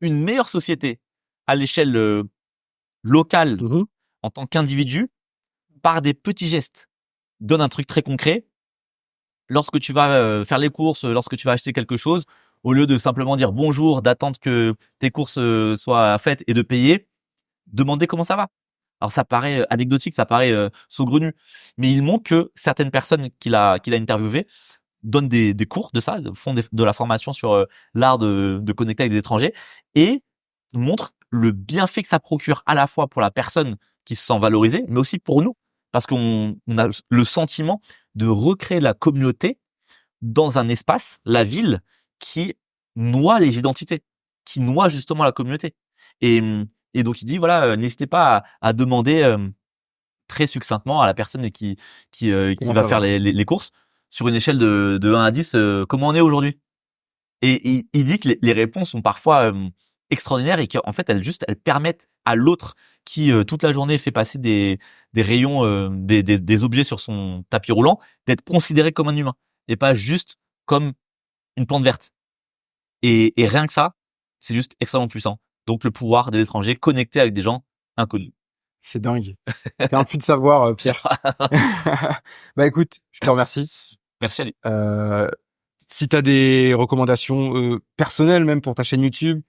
B: une meilleure société à l'échelle locale en tant qu'individu par des petits gestes. Donne un truc très concret. Lorsque tu vas faire les courses, lorsque tu vas acheter quelque chose, au lieu de simplement dire bonjour, d'attendre que tes courses soient faites et de payer, demander comment ça va. Alors ça paraît anecdotique, ça paraît saugrenu, mais il montre que certaines personnes qu'il a interviewées donnent des cours de ça, font de la formation sur l'art de connecter avec des étrangers et montrent le bienfait que ça procure à la fois pour la personne qui se sent valorisée, mais aussi pour nous, parce qu'on a le sentiment de recréer la communauté dans un espace, la ville, qui noie les identités, qui noie justement la communauté. Et donc il dit voilà, n'hésitez pas à demander très succinctement à la personne qui va faire les courses sur une échelle de 1 à 10 comment on est aujourd'hui. Et il dit que les réponses sont parfois extraordinaires et qu'en fait elles permettent à l'autre qui toute la journée fait passer des rayons des objets sur son tapis roulant d'être considéré comme un humain et pas juste comme une plante verte. Et rien que ça, c'est juste extrêmement puissant. Donc le pouvoir des étrangers connectés avec des gens inconnus.
A: C'est dingue. T'es un puits de savoir, Pierre. Bah écoute, je te remercie.
B: Merci Ali.
A: Si t'as des recommandations personnelles même pour ta chaîne YouTube,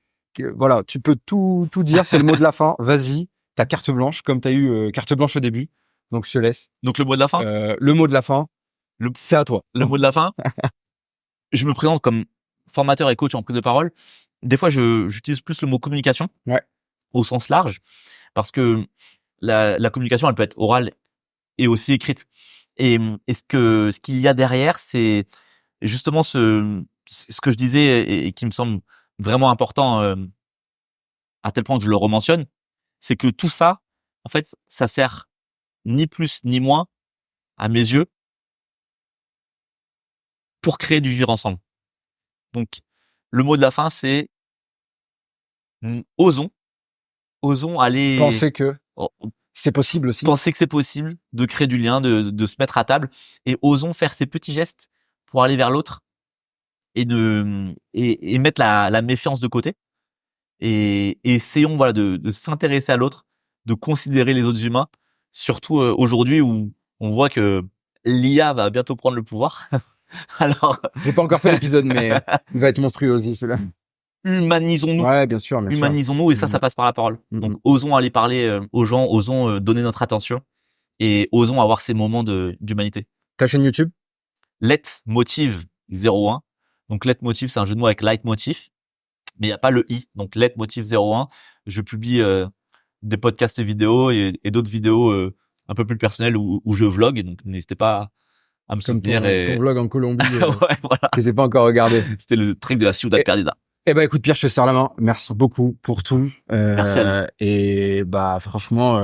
A: voilà, tu peux tout dire. C'est le mot de la fin. Vas-y, t'as carte blanche comme t'as eu carte blanche au début. Donc je te laisse.
B: Donc le mot de la fin.
A: Le mot de la fin. C'est à toi.
B: Le mot de la fin. Je me présente comme formateur et coach en prise de parole. Des fois, j'utilise plus le mot communication.
A: Ouais.
B: Au sens large, parce que la communication, elle peut être orale et aussi écrite. Et ce qu'il y a derrière, c'est justement ce que je disais et qui me semble vraiment important à tel point que je le rementionne, c'est que tout ça, en fait, ça sert ni plus ni moins, à mes yeux, pour créer du vivre ensemble. Donc, le mot de la fin, c'est osons aller
A: penser que c'est possible aussi.
B: Penser que c'est possible de créer du lien, de se mettre à table et osons faire ces petits gestes pour aller vers l'autre et mettre la méfiance de côté et essayons voilà de s'intéresser à l'autre, de considérer les autres humains, surtout aujourd'hui où on voit que l'IA va bientôt prendre le pouvoir. Alors,
A: j'ai pas encore fait l'épisode, mais il va être monstrueux aussi celui-là.
B: Humanisons-nous.
A: Ouais, bien sûr.
B: Humanisons-nous et ça passe par la parole. Donc, osons aller parler aux gens, osons donner notre attention et osons avoir ces moments d'humanité.
A: Ta chaîne YouTube?
B: Letmotiv 01. Donc, Letmotiv, c'est un jeu de mots avec leitmotiv, mais il n'y a pas le i. Donc, Letmotiv 01. Je publie des podcasts vidéo et d'autres vidéos un peu plus personnelles où je vlog. Donc, n'hésitez pas à me soutenir.
A: Ton vlog en Colombie
B: ouais, voilà.
A: que j'ai pas encore regardé.
B: C'était le trek de la Ciudad Perdida.
A: Eh ben écoute Pierre, je te serre la main. Merci beaucoup pour tout.
B: Merci à
A: et bah franchement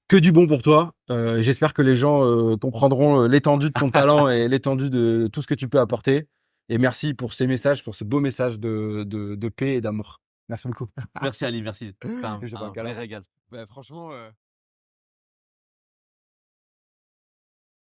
A: que du bon pour toi. J'espère que les gens comprendront l'étendue de ton talent et l'étendue de tout ce que tu peux apporter. Et merci pour ces messages, pour ce beau message de paix et d'amour. Merci beaucoup.
B: Merci Ali, merci. C'est un vrai régal.
A: Bah, franchement